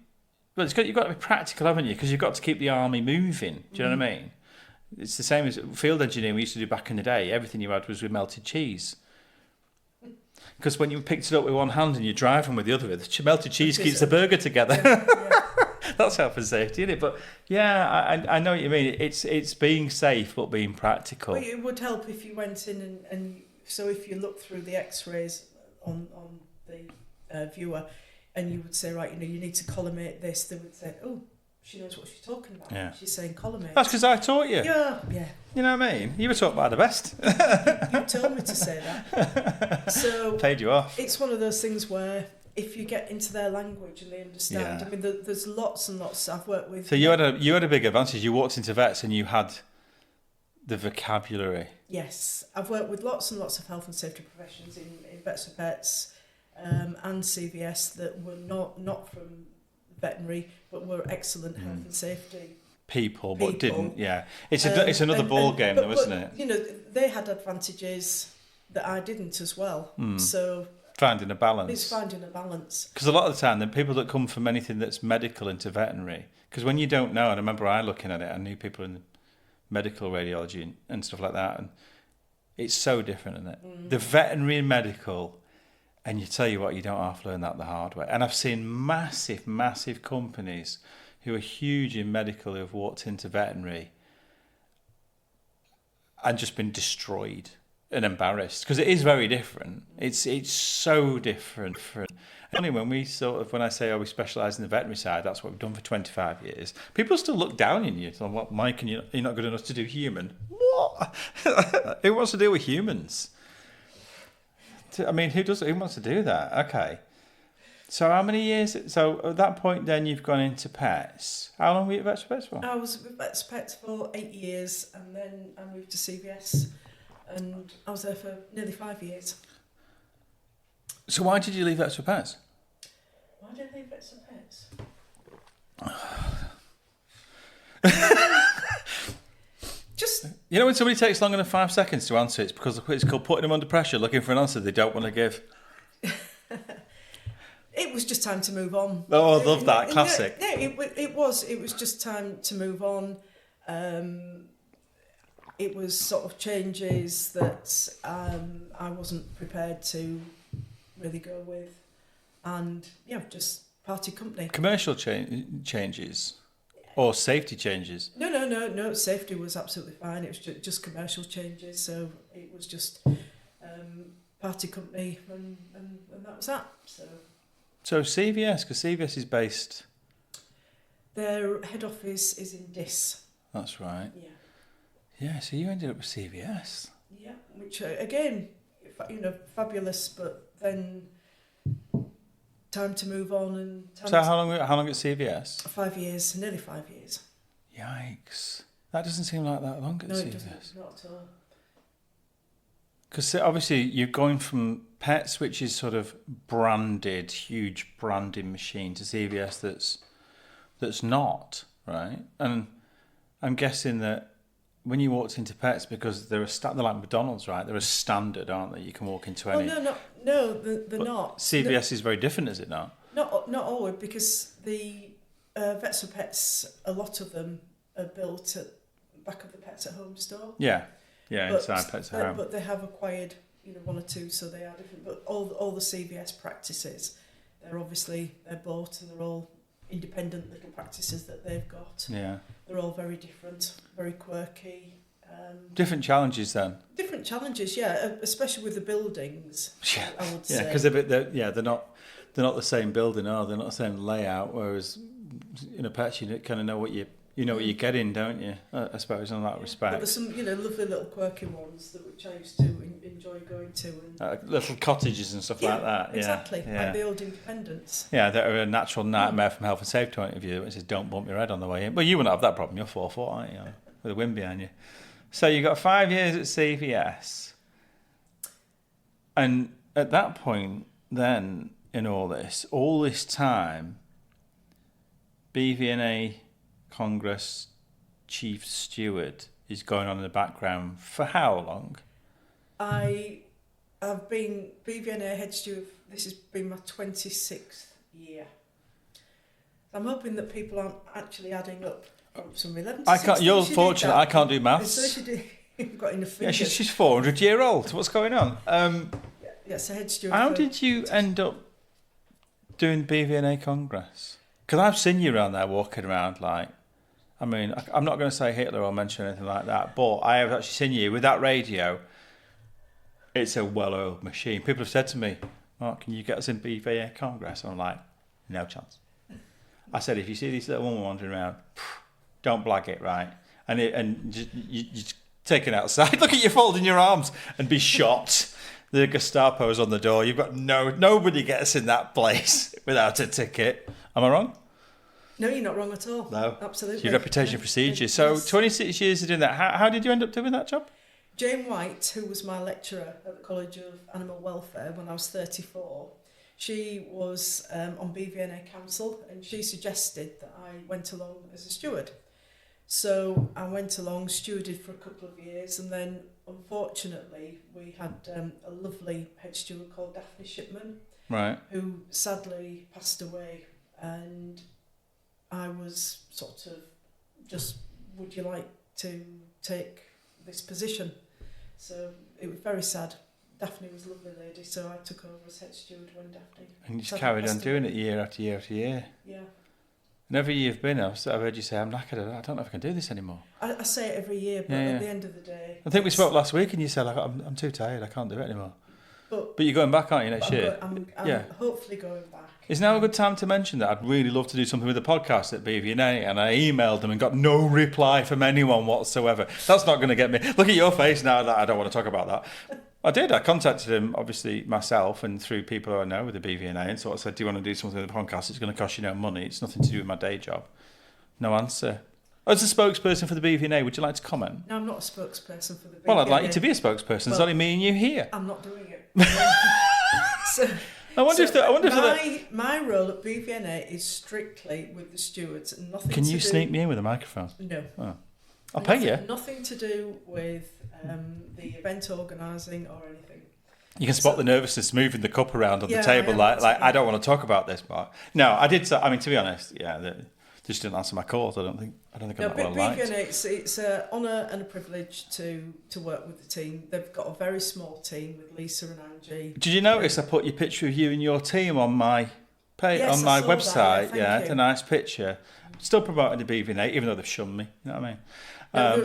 got to be practical, haven't you? Because you've got to keep the army moving. Do you know what I mean? It's the same as field engineering we used to do back in the day. Everything you had was with melted cheese. Because when you picked it up with one hand and you're driving with the other, the melted cheese keeps the burger together. Yeah. That's health and safety, isn't it? But I know what you mean. It's being safe but being practical. Well, it would help if you went in and so if you look through the X-rays on the viewer, and you would say, right, you need to collimate this. They would say, oh, she knows what she's talking about. Yeah. She's saying collimate. That's because I taught you. Yeah. You know what I mean? You were taught by the best. You told me to say that. So paid you off. It's one of those things where if you get into their language and they understand, I mean, there's lots and lots I've worked with. So you had a big advantage. You walked into vets and you had the vocabulary. Yes, I've worked with lots and lots of health and safety professions in Vets for Pets and CVS that were not from veterinary but were excellent health and safety people, but didn't. Yeah, it's another ball game, though, isn't it? They had advantages that I didn't as well. So. Finding a balance. It's finding a balance. Because a lot of the time, the people that come from anything that's medical into veterinary, because when you don't know, and I remember I looking at it, I knew people in medical radiology and stuff like that, and it's so different, isn't it? The veterinary and medical, and you tell you what, you don't half learn that the hard way. And I've seen massive, massive companies who are huge in medical who have walked into veterinary and just been destroyed. And embarrassed, because it is very different. It's so different. Only when we when I say, we specialise in the veterinary side, that's what we've done for 25 years. People still look down on you. So, what, Mike, you're not good enough to do human? What? Who wants to deal with humans? I mean, who wants to do that? Okay. So how many years? So at that point, then you've gone into pets. How long were you at Vets for Pets for? I was with Vets for Pets for 8 years, and then I moved to CVS. And I was there for nearly 5 years. So why did you leave Vets for Pets? Why did I leave Vets for Pets? Just... when somebody takes longer than 5 seconds to answer, it's because it's called putting them under pressure, looking for an answer they don't want to give. It was just time to move on. Oh, I love that. Classic. No, it was just time to move on. It was sort of changes that I wasn't prepared to really go with. And, just party company. Commercial changes or safety changes? No, safety was absolutely fine. It was just commercial changes. So it was just party company, and that was that. So CVS, because CVS is based... Their head office is in Diss. That's right. Yeah. Yeah, so you ended up with CVS. Yeah, which again, fabulous, but then time to move on and. So how long at CVS? 5 years, nearly 5 years. Yikes! That doesn't seem like that long at CVS. No, it doesn't. Not at all. Because obviously you're going from Pets, which is sort of branded, huge branding machine, to CVS that's not, right? And I'm guessing that when you walked into Pets, because they're like McDonald's, right? They're a standard, aren't they? You can walk into any. No, they're not. CVS is very different, is it not? Not always, because the Vets for Pets, a lot of them are built at the back of the Pets at Home store. Yeah, inside Pets at Home. But they have acquired, one or two, so they are different. But all the CVS practices, they're bought, and they're all independent little practices that they've got. Yeah. They're all very different, very quirky. Different challenges then. Different challenges, yeah, especially with the buildings. Yeah, I would say. Yeah, because they're not the same building, are they? They're not the same layout. Whereas in a Pets, you kind of know what what you're getting, don't you? I suppose in that respect. But there's some lovely little quirky ones which I used to enjoy going to, and little cottages and stuff like that. Exactly, yeah. like the old independents. Yeah, that are a natural nightmare from health and safety point of view. It says don't bump your head on the way in. Well, you wouldn't have that problem. You're 4 foot, aren't you? With a wind behind you. So you got 5 years at CVS, and at that point, then in all this time, BVNA Congress Chief Steward is going on in the background for how long? I have been BVNA head steward. This has been my 26th year. I'm hoping that people aren't actually adding up from 11 to 16. You're fortunate. I can't do maths. You've got enough fingers. Yeah, she's 400 year old. What's going on? So head steward. How did you end up doing BVNA Congress? Because I've seen you around there walking around I'm not going to say Hitler or mention anything like that, but I have actually seen you with that radio. It's a well-oiled machine. People have said to me, Mark, can you get us in BVNA Congress? I'm like, no chance. I said, if you see this little woman wandering around, don't blag it, right? And you take it outside. Look at you folding your arms and be shot. The Gestapo's on the door. You've got nobody gets in that place without a ticket. Am I wrong? No, you're not wrong at all. No, absolutely. It's your reputation procedure. So 26 years of doing that. How did you end up doing that job? Jane White, who was my lecturer at the College of Animal Welfare when I was 34, she was on BVNA Council, and she suggested that I went along as a steward. So I went along, stewarded for a couple of years, and then unfortunately we had a lovely head steward called Daphne Shipman, right, who sadly passed away, and I was sort of just, would you like to take this position? So it was very sad. Daphne was a lovely lady, so I took over as head steward when Daphne. And you just carried on doing it year after year after year. Yeah. And every year you've been, I've heard you say, I'm knackered, I don't know if I can do this anymore. I say it every year, but at the end of the day... I think we spoke last week and you said, I'm too tired, I can't do it anymore. But you're going back, aren't you, next year? I'm hopefully going back. Is now a good time to mention that I'd really love to do something with the podcast at BVNA, and I emailed them and got no reply from anyone whatsoever. That's not going to get me. Look at your face now that I don't want to talk about that. I did. I contacted him, obviously, myself and through people who I know with the BVNA, and sort of said, do you want to do something with the podcast? It's going to cost you no money. It's nothing to do with my day job. No answer. As a spokesperson for the BVNA, would you like to comment? No, I'm not a spokesperson for the BVNA. Well, I'd like you to be a spokesperson. There's only me and you here. I'm not doing it. My role at BVNA is strictly with the stewards. Nothing. Can you sneak me in with a microphone? No. Oh. I'll pay you. Nothing to do with the event organising or anything. You can spot the nervousness moving the cup around on the table. I don't want to talk about this, Mark. No, I did. I mean, to be honest, they just didn't answer my calls. I don't think I'm that well liked. It's an honour and a privilege to work with the team. They've got a very small team with Lisa and Angie. Did you notice I put your picture of you and your team on my Yes, on my I saw website? that, It's a nice picture. Still promoting the BVNA, even though they've shunned me. You know what I mean?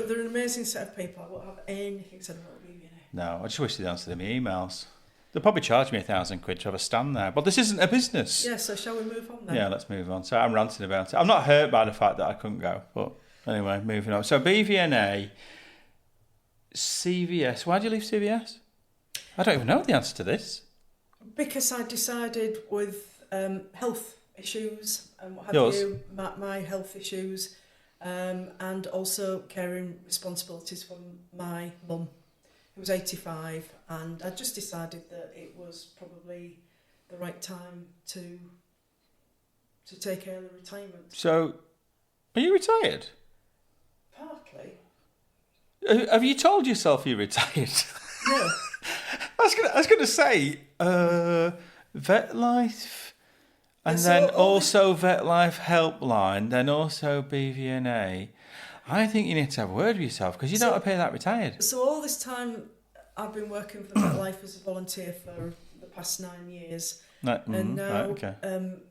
They're an amazing set of people. I won't have anything said about BVNA. No, I just wish they'd answer my emails. They'll probably charge me £1,000 to have a stand there. But this isn't a business. Yeah, so shall we move on then? Yeah, let's move on. So I'm ranting about it. I'm not hurt by the fact that I couldn't go. But anyway, moving on. So BVNA, CVS. Why did you leave CVS? I don't even know the answer to this. Because I decided with health issues and what have Yours? you, my health issues, and also caring responsibilities for my mum, who was 85, and I just decided that it was probably the right time to take early retirement. So, are you retired? Partly. Have you told yourself you're retired? No. I was going to say Vetlife, and So then all also Vetlife Helpline, then also BVNA. I think you need to have a word with yourself because you don't appear that retired. So all this time I've been working for Vetlife as a volunteer for the past 9 years. And now right, okay.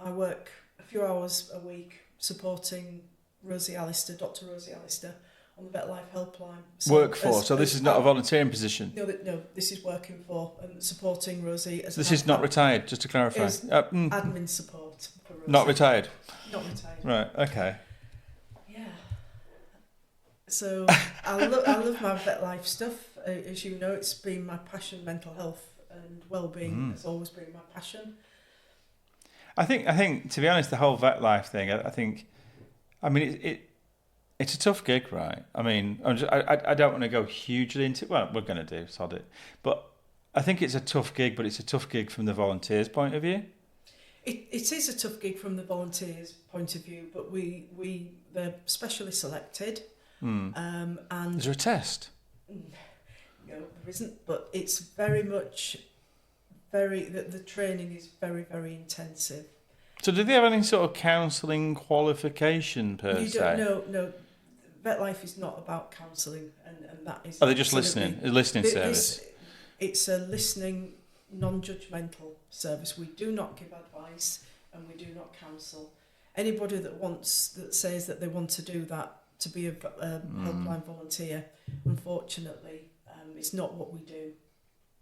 I work a few hours a week supporting Rosie Alister, Dr. Rosie Alister, on the Vetlife helpline. So this is not a volunteering position? No, this is working for and supporting Rosie. As This is not retired, just to clarify. Admin support for Rosie. Not retired? Not retired. Right, okay. Yeah. So I love my Vetlife stuff. As you know, it's been my passion. Mental health and well-being has always been my passion. I think to be honest, the whole Vetlife thing, it's a tough gig, right? I mean, I don't want to go hugely into it. Well, we're going to do, sod it. But I think it's a tough gig, but it's a tough gig from the volunteers' point of view. It is a tough gig from the volunteers' point of view, but they're specially selected. And Is there a test? No, there isn't, but it's very much the training is very, very intensive. So do they have any sort of counselling qualification per se? No. Vetlife is not about counselling, and that is. Are they just listening? A listening service? It's a listening, non-judgmental service. We do not give advice, and we do not counsel. Anybody that says that they want to do that, to be a helpline volunteer, unfortunately, it's not what we do.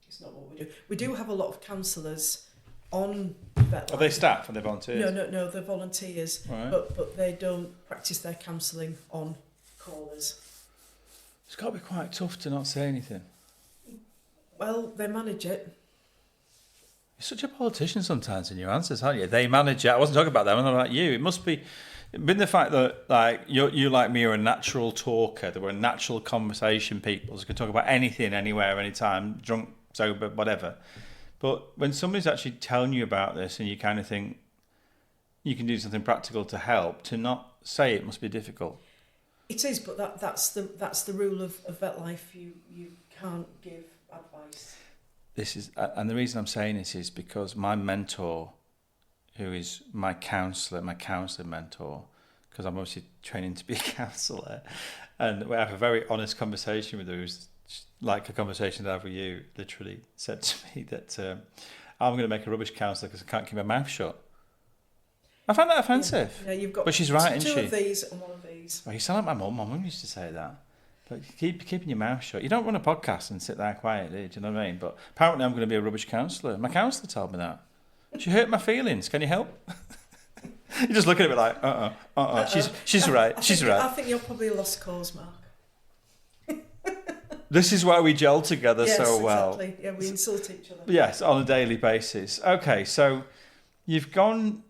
It's not what we do. We do have a lot of counsellors on Vetlife. Are they staff? Are they volunteers? No, they're volunteers, right. but they don't practice their counselling on callers. It's got to be quite tough to not say anything. Well, they manage it. You're such a politician sometimes in your answers, aren't you? They manage it. I wasn't talking about them, I'm talking about you. It must be been the fact that like you like me are a natural talker. There were natural conversation people who can talk about anything, anywhere, anytime, drunk, sober, whatever. But when somebody's actually telling you about this and you kind of think you can do something practical to help, to not say it must be difficult. It is, but that's the rule of Vetlife. You can't give advice. This is, and the reason I'm saying this is because my mentor, who is my counsellor mentor, because I'm obviously training to be a counsellor, and we have a very honest conversation with her, who's like a conversation that I have with you, literally said to me that I'm going to make a rubbish counsellor because I can't keep my mouth shut. I find that offensive. Yeah, you've got but she's right, isn't she? Two of these and one of these. Well, you sound like my mum. My mum used to say that. But keeping your mouth shut. You don't run a podcast and sit there quietly, do you know what I mean? But apparently I'm going to be a rubbish counsellor. My counsellor told me that. She hurt my feelings. Can you help? You're just looking at me like, She's right. She's right. I think you're probably a lost cause, Mark. This is why we gel together so well. Yes, exactly. Yeah, we insult each other. Yes, on a daily basis. Okay, so you've gone...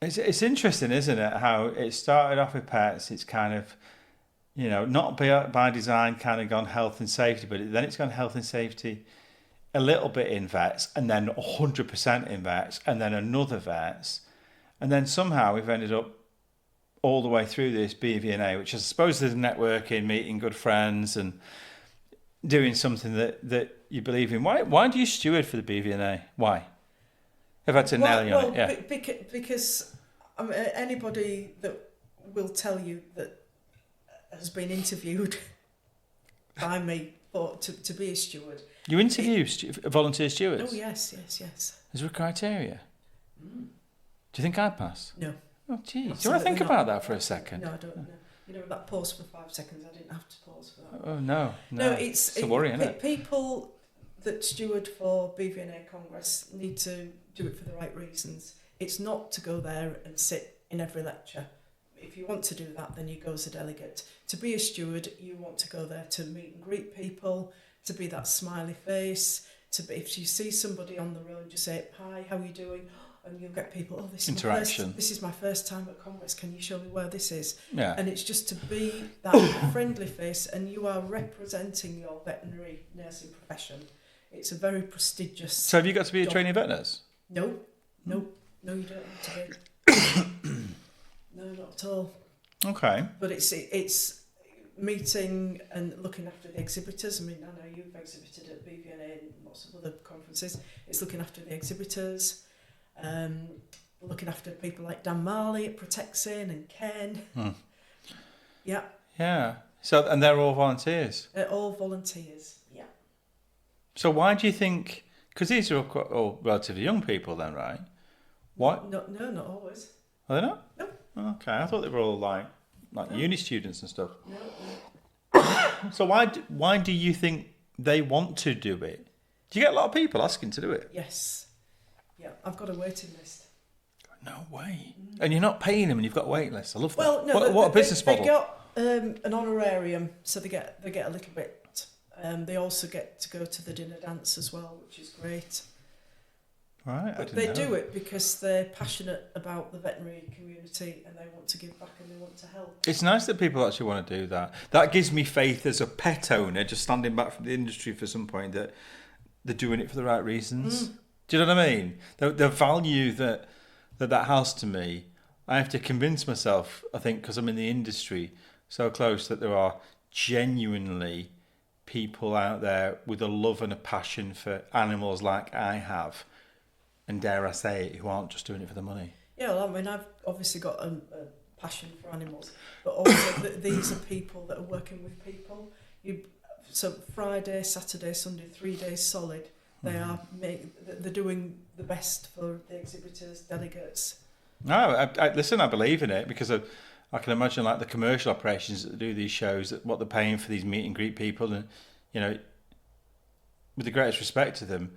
It's interesting, isn't it, how it started off with pets. It's kind of, not by design kind of gone health and safety, but then it's gone health and safety a little bit in vets, and then 100% in vets, and then another vets. And then somehow we've ended up all the way through this BVNA, which I suppose is networking, meeting good friends, and doing something that you believe in. Why do you steward for the BVNA? Why? If I had to nail you on it, yeah. Because anybody that will tell you that has been interviewed by me to be a steward. You interview volunteer stewards? Oh, yes. Is there a criteria? Do you think I'd pass? No. Oh, geez. Do you want to think about that for a second? No, I don't know. That pause for 5 seconds, I didn't have to pause for that. Oh, no. No, it's a worry, isn't it? People that steward for BVNA Congress need to do it for the right reasons. It's not to go there and sit in every lecture. If you want to do that, then you go as a delegate. To be a steward, you want to go there to meet and greet people, to be that smiley face, to be, if you see somebody on the road, just say, hi, how are you doing? And you'll get people, oh, this is my first time at Congress, can you show me where this is? Yeah. And it's just to be that friendly face, and you are representing your veterinary nursing profession. It's a very prestigious... So have you got to be a trainee vet nurse? No, you don't have to be. No, not at all. Okay. But it's meeting and looking after the exhibitors. I mean, I know you've exhibited at BVNA and lots of other conferences. It's looking after the exhibitors, looking after people like Dan Marley at Protexin and Ken. Yeah. Yeah. So, and they're all volunteers? They're all volunteers, yeah. So why do you think... Because these are all relatively young people then, right? What? No, not always. Are they not? No. Okay, I thought they were all like uni students and stuff. No. So why do you think they want to do it? Do you get a lot of people asking to do it? Yes. Yeah, I've got a waiting list. No way. And you're not paying them and you've got a waiting list. I love that. Well, no, What a business model. They got an honorarium, so they get a little bit. They also get to go to the dinner dance as well, which is great. Right, But they do it because they're passionate about the veterinary community and they want to give back and they want to help. It's nice that people actually want to do that. That gives me faith as a pet owner, just standing back from the industry for some point, that they're doing it for the right reasons. Do you know what I mean? The value that has to me, I have to convince myself, I think, because I'm in the industry so close, that there are genuinely people out there with a love and a passion for animals like I have. And dare I say it, who aren't just doing it for the money. Yeah, well, I mean, I've obviously got a passion for animals, but also these are people that are working with people. So Friday, Saturday, Sunday, 3 days solid. They're doing the best for the exhibitors, delegates. No, listen, I believe in it because I can imagine like the commercial operations that do these shows, what they're paying for these meet and greet people, and with the greatest respect to them,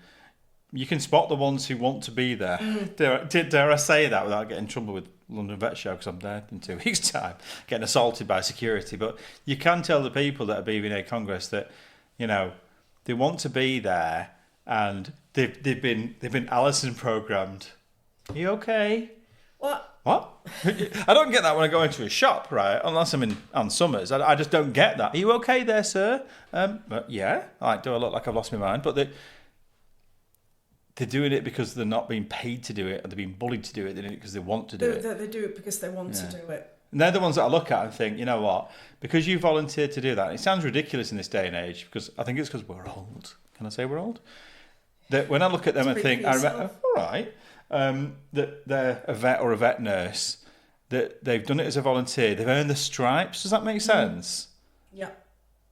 you can spot the ones who want to be there. Dare I say that without getting in trouble with London Vet Show, because I'm there in 2 weeks' time, getting assaulted by security. But you can tell the people that are BVNA Congress that, they want to be there, and they've been Alison programmed. Are you okay? What? I don't get that when I go into a shop, right? Unless I'm in on Summers. I just don't get that. Are you okay there, sir? But yeah. Do I look like I've lost my mind? But they're doing it because they're not being paid to do it, or they're being bullied to do it. They do it because they want to do it. They do it because they want to do it. And they're the ones that I look at and think, you know what? Because you volunteered to do that. It sounds ridiculous in this day and age, because I think it's because we're old. Can I say we're old? That when I look at them and think, all right, that they're a vet or a vet nurse, that they've done it as a volunteer, they've earned the stripes. Does that make sense? Yeah.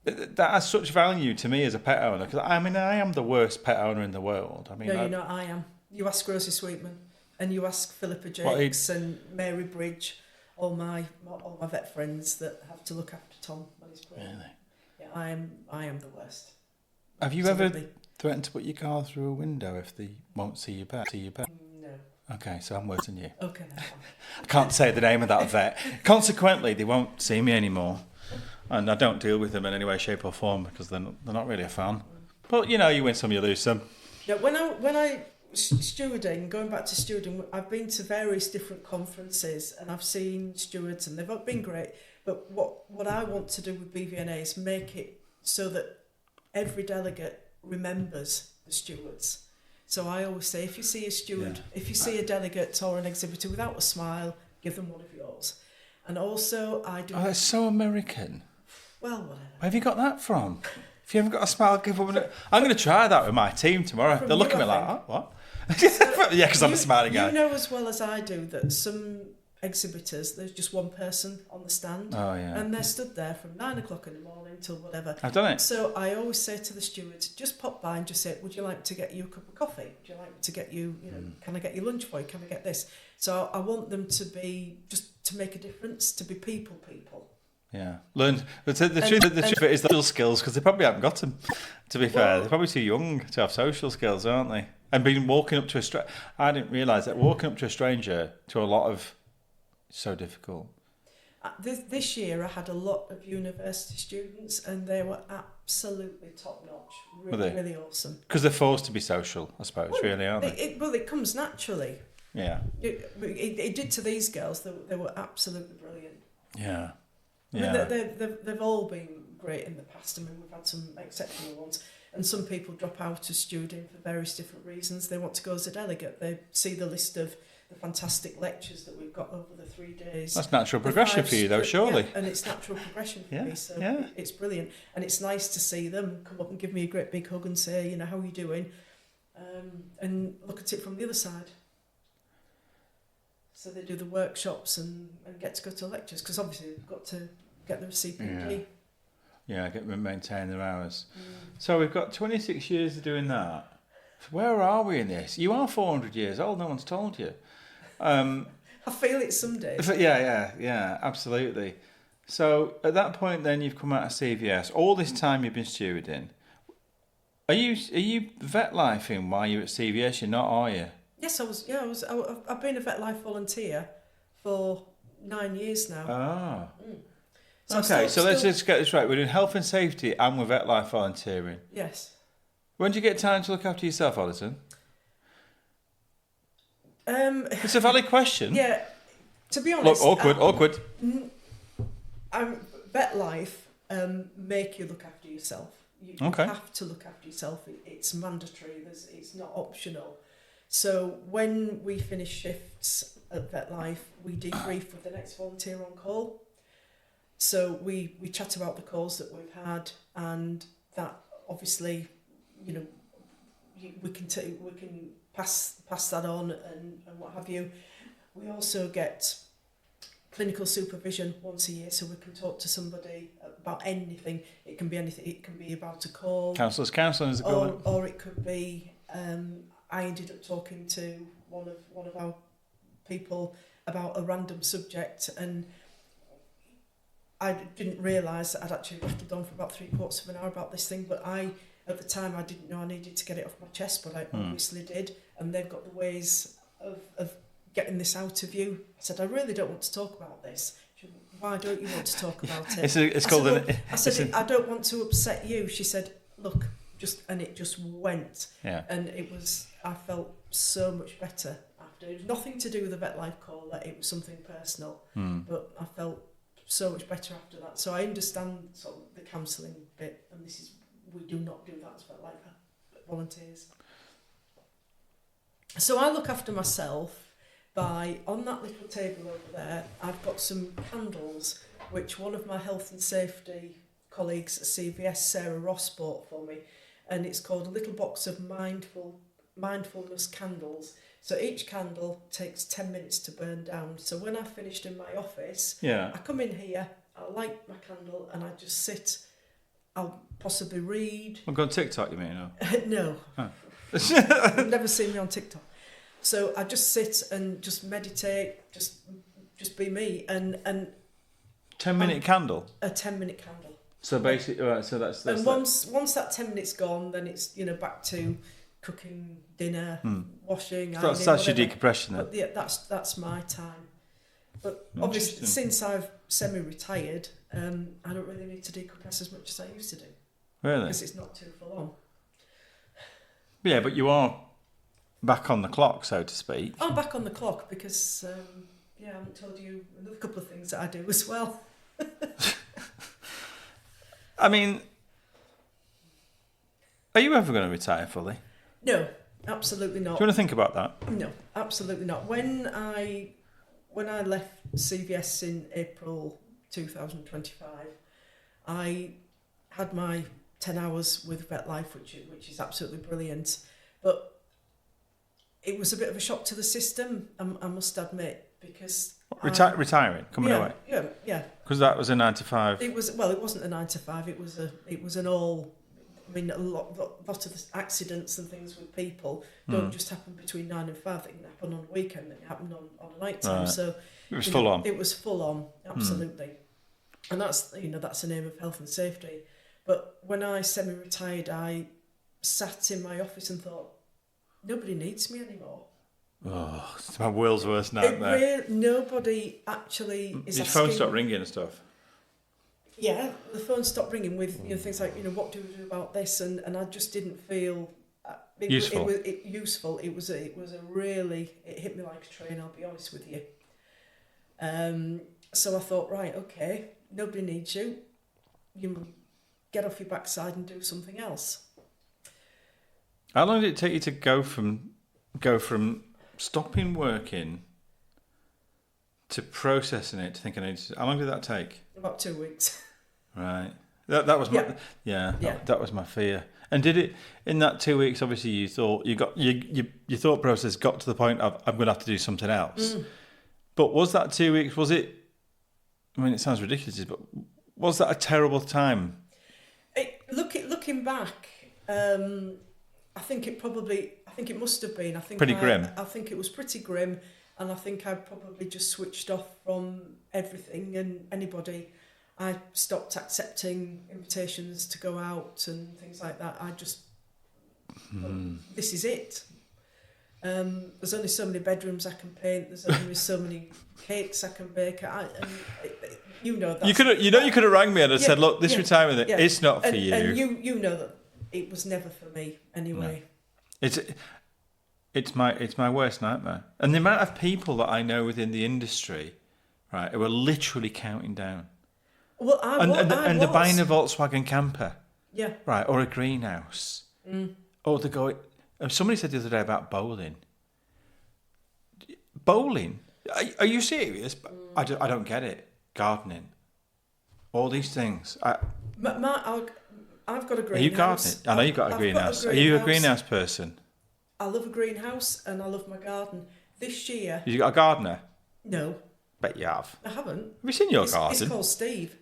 That has such value to me as a pet owner, because I am the worst pet owner in the world. No, you're not. I am. You ask Rosie Sweetman, and you ask Philippa Jakes and Mary Bridge, all my vet friends that have to look after Tom when he's pregnant. Really? Yeah, I am the worst. Have you ever threatened to put your car through a window if they won't see your pet? No. Okay, so I'm worse than you. Okay, that's fine. I can't say the name of that vet. Consequently, they won't see me anymore. And I don't deal with them in any way, shape or form, because they're not really a fan. But, you win some, you lose some. Yeah, when I stewarding, going back to stewarding, I've been to various different conferences and I've seen stewards and they've been great. But what I want to do with BVNA is make it so that every delegate remembers the stewards. So I always say, if you see a steward, if you see a delegate or an exhibitor without a smile, give them one of yours. And also I do... Oh, that's so American. Well, whatever. Where have you got that from? If you haven't got a smile, give them a... I'm going to try that with my team tomorrow. They'll look at me like, oh, what? Yeah, because I'm a smiling guy. You know as well as I do that some exhibitors, there's just one person on the stand. Oh, yeah. And they're stood there from 9 o'clock in the morning till whatever. I've done it. So I always say to the stewards, just pop by and just say, would you like to get you a cup of coffee? Would you like to get you, can I get you lunch for you? Can I get this? So I want them to be, just to make a difference, to be people. Yeah. Learn. But the truth of it is the social skills, because they probably haven't got them, to be fair. They're probably too young to have social skills, aren't they? And being walking up to a stranger, I didn't realise that walking up to a stranger to a lot of, so difficult. This year I had a lot of university students and they were absolutely top notch, really awesome. Because they're forced to be social, I suppose, really, aren't they? It comes naturally. Yeah. It did to these girls. They were absolutely brilliant. Yeah. Yeah. I mean, they've all been great in the past. I mean, we've had some exceptional ones. And some people drop out as student for various different reasons. They want to go as a delegate. They see the list of the fantastic lectures that we've got over the 3 days. That's natural progression for you, though, surely. Yeah, and it's natural progression for me, so it's brilliant. And it's nice to see them come up and give me a great big hug and say, how are you doing? And look at it from the other side. So they do the workshops and get to go to lectures, because obviously they've got to get their CPD. Yeah, maintain their hours. So we've got 26 years of doing that. Where are we in this? You are 400 years old, no one's told you. I feel it some days. Yeah, absolutely. So at that point then you've come out of CVS. All this time you've been stewarding. Are you Vetlifing while you're at CVS? You're not, are you? Yes, I was. Yeah, I've been a Vetlife volunteer for 9 years now. Ah. So okay, so let's just get this right. We're doing health and safety and we're Vetlife volunteering. Yes. When do you get time to look after yourself, Alison? It's a valid question. Yeah, to be honest... Look, awkward. Vetlife make you look after yourself. You have to look after yourself. It's mandatory. It's not optional. So when we finish shifts at Vetlife, we debrief with the next volunteer on call. So we chat about the calls that we've had, and that obviously, we can pass that on and what have you. We also get clinical supervision once a year, so we can talk to somebody about anything. It can be anything. It can be about a call. Counselling is a call. Or it could be. I ended up talking to one of our people about a random subject, and I didn't realise that I'd actually rattled on for about 3/4 of an hour about this thing, but at the time I didn't know I needed to get it off my chest, but I obviously did, and they've got the ways of getting this out of you. I said, I really don't want to talk about this. She said, why don't you want to talk about it? I said, I don't want to upset you. She said, look, and it just went. Yeah. And I felt so much better after. It was nothing to do with the Vetlife call, that it was something personal, but I felt so much better after that. So I understand sort of the counselling bit, and we do not do that as Vetlife volunteers. So I look after myself by, on that little table over there, I've got some candles, which one of my health and safety colleagues at CVS, Sarah Ross, bought for me, and it's called a little box of mindfulness candles. So each candle takes 10 minutes to burn down. So when I've finished in my office, I come in here, I light my candle, and I just sit. I'll possibly read. I'll go on TikTok, you mean? Or? No. Oh. You've never seen me on TikTok. So I just sit and just meditate, just be me, and 10-minute candle. A 10-minute candle. So basically, right. So that's and once that 10 minutes gone, then it's back to cooking dinner, washing. So that's your decompression then. But yeah, that's my time. But obviously, since I've semi-retired, I don't really need to decompress as much as I used to do. Really? Because it's not too full on. Yeah, but you are back on the clock, so to speak. I'm back on the clock because, I haven't told you another couple of things that I do as well. I mean, are you ever going to retire fully? No, absolutely not. Do you want to think about that? No, absolutely not. When I left CVS in April 2025, I had my 10 hours with Vetlife, which is absolutely brilliant. But it was a bit of a shock to the system, I must admit, because... Retiring, coming away? Yeah. Because that was a 9 to 5. It wasn't a 9 to 5, it was an all... I mean, a lot of the accidents and things with people don't just happen between 9 and 5. They can happen on a weekend, they can happen on a night time. Right. So it was full on. It was full on, absolutely. And that's the name of health and safety. But when I semi-retired, I sat in my office and thought, nobody needs me anymore. Oh, it's my world's worst nightmare. Nobody actually is Your asking... phone stopped ringing and stuff. Yeah, the phone stopped ringing with things like, what do we do about this? And I just didn't feel... Useful. Useful. It was a really... It hit me like a train, I'll be honest with you. So I thought, right, okay, nobody needs you. You get off your backside and do something else. How long did it take you to go from stopping working to processing it to thinking, how long did that take? About 2 weeks. Right. That was my that was my fear. And did it in that 2 weeks? Obviously, you thought your thought process got to the point of I'm going to have to do something else. But was that 2 weeks? Was it? I mean, it sounds ridiculous, but was that a terrible time? Looking back, I think it must have been. Pretty grim. I think it was pretty grim, and I think I probably just switched off from everything and anybody. I stopped accepting invitations to go out and things like that. I just, this is it. There's only so many bedrooms I can paint. There's only so many cakes I can bake. You know that. You could have rang me and said, "Look, this retirement thing, it's not for you." And you know that it was never for me anyway. No. It's my worst nightmare. And the amount of people that I know within the industry, right, who are literally counting down. Well, they're buying a Volkswagen camper, yeah, right, or a greenhouse, or they're going. Somebody said the other day about bowling. Bowling? Are you serious? I don't get it. Gardening, all these things. I've got a greenhouse. Are you gardening? I know you've got a greenhouse. Are you a greenhouse person? I love a greenhouse and I love my garden. This year... You got a gardener? No. Bet you have. I haven't. Have you seen your garden? It's called Steve.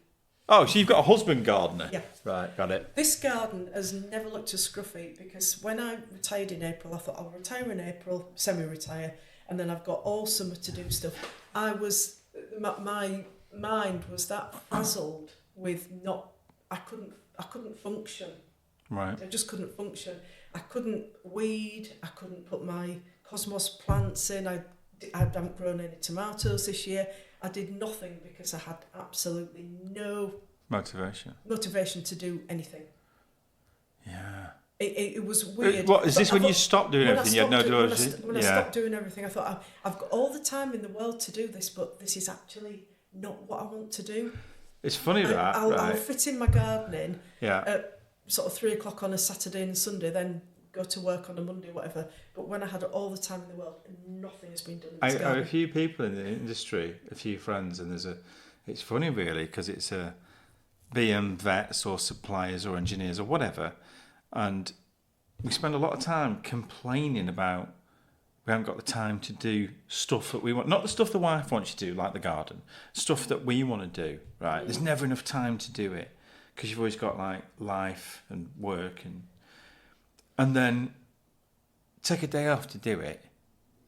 Oh, so you've got a husband gardener? Yeah. Right, got it. This garden has never looked as scruffy because when I retired in April, I thought I'll retire in April, semi-retire, and then I've got all summer to do stuff. My mind was that frazzled with I couldn't function. Right. I just couldn't function. I couldn't weed. I couldn't put my cosmos plants in. I haven't grown any tomatoes this year. I did nothing because I had absolutely no motivation to do anything. Yeah. It was weird. What is this when you stopped doing everything? You had no doors. When I stopped doing everything, I thought I've got all the time in the world to do this, but this is actually not what I want to do. It's funny that I'll fit in my gardening. Yeah. At sort of 3:00 on a Saturday and Sunday, then go to work on a Monday, whatever. But when I had all the time in the world, nothing has been done. I have a few people in the industry, a few friends, and it's funny really because it's BM vets or suppliers or engineers or whatever, and we spend a lot of time complaining about we haven't got the time to do stuff that we want, not the stuff the wife wants you to do, like the garden, stuff that we want to do, right? There's never enough time to do it because you've always got like life and work and then take a day off to do it.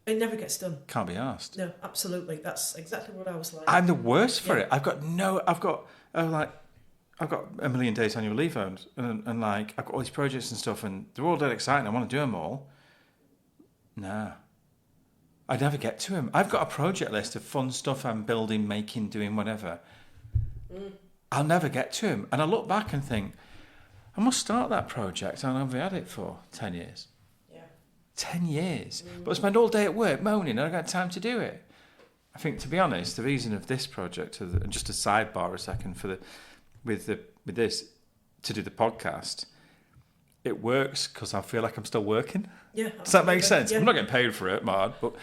It never gets done. Can't be asked. No, absolutely. That's exactly what I was like. I'm the worst for it. I've got a million days annual leave and like I've got all these projects and stuff and they're all dead exciting. I want to do them all. Nah. I never get to them. I've got a project list of fun stuff I'm building, making, doing whatever. I'll never get to them. And I look back and think, I must start that project and I've had it for 10 years. Yeah. 10 years. But I spend all day at work moaning and I don't got time to do it. I think, to be honest, the reason of this project, and just a sidebar a second with this, to do the podcast, it works because I feel like I'm still working. Yeah. Does that make sense? Yeah. I'm not getting paid for it, Mard, but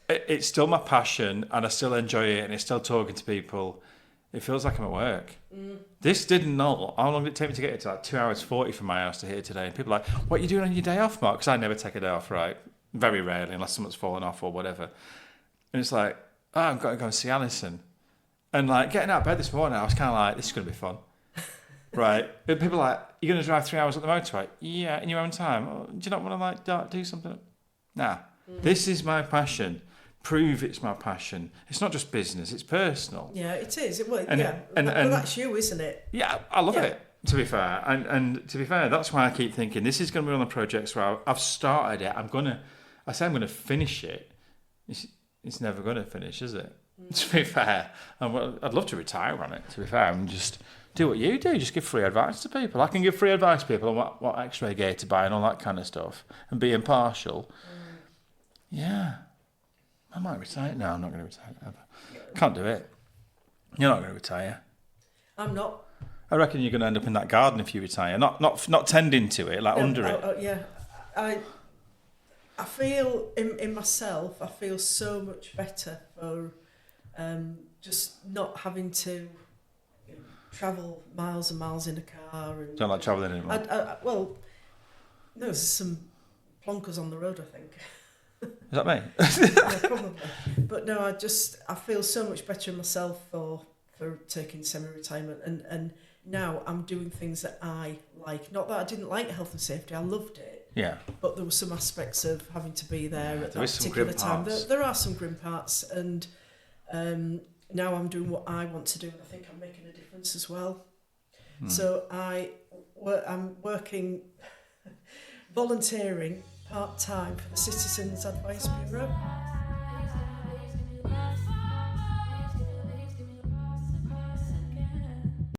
it's still my passion and I still enjoy it and it's still talking to people. It feels like I'm at work. This didn't know. How long did it take me to get here? To like 2 hours 40 from my house to here today. And people are like, what are you doing on your day off, Mark? Because I never take a day off, right? Very rarely, unless someone's fallen off or whatever. And it's like, I'm going to go and see Alison. And like getting out of bed this morning, I was kind of like, this is going to be fun. Right? And people are like, you're going to drive 3 hours on the motorway? Yeah, in your own time. Oh, do you not want to like do something? Nah. This is my passion. prove it's my passion. It's not just business; it's personal. Yeah, it is. Well, And that's you, isn't it? Yeah, I love it. To be fair, and to be fair, that's why I keep thinking this is going to be one of the projects where I've started it. I'm gonna finish it. It's never going to finish, is it? To be fair, I'd love to retire on it. To be fair, and just do what you do. Just give free advice to people. I can give free advice to people on what X-ray gear to buy and all that kind of stuff, and be impartial. Yeah, I might retire. No, I'm not going to retire ever. Can't do it. You're not going to retire. I'm not. I reckon you're going to end up in that garden if you retire. Not tending to it, like under it. Yeah, I feel in myself. I feel so much better for just not having to travel miles and miles in a car. And Don't like travelling anymore. Well, no, there's some plonkers on the road, I think. Is that me? Yeah, probably. But no, I feel so much better in myself for taking semi-retirement, and now I'm doing things that I like. Not that I didn't like health and safety, I loved it. Yeah. But there were some aspects of having to be there at There that is some particular grim time. parts. There are some grim parts, and now I'm doing what I want to do, and I think I'm making a difference as well. So I'm working, volunteering part-time for the Citizens Advice Bureau.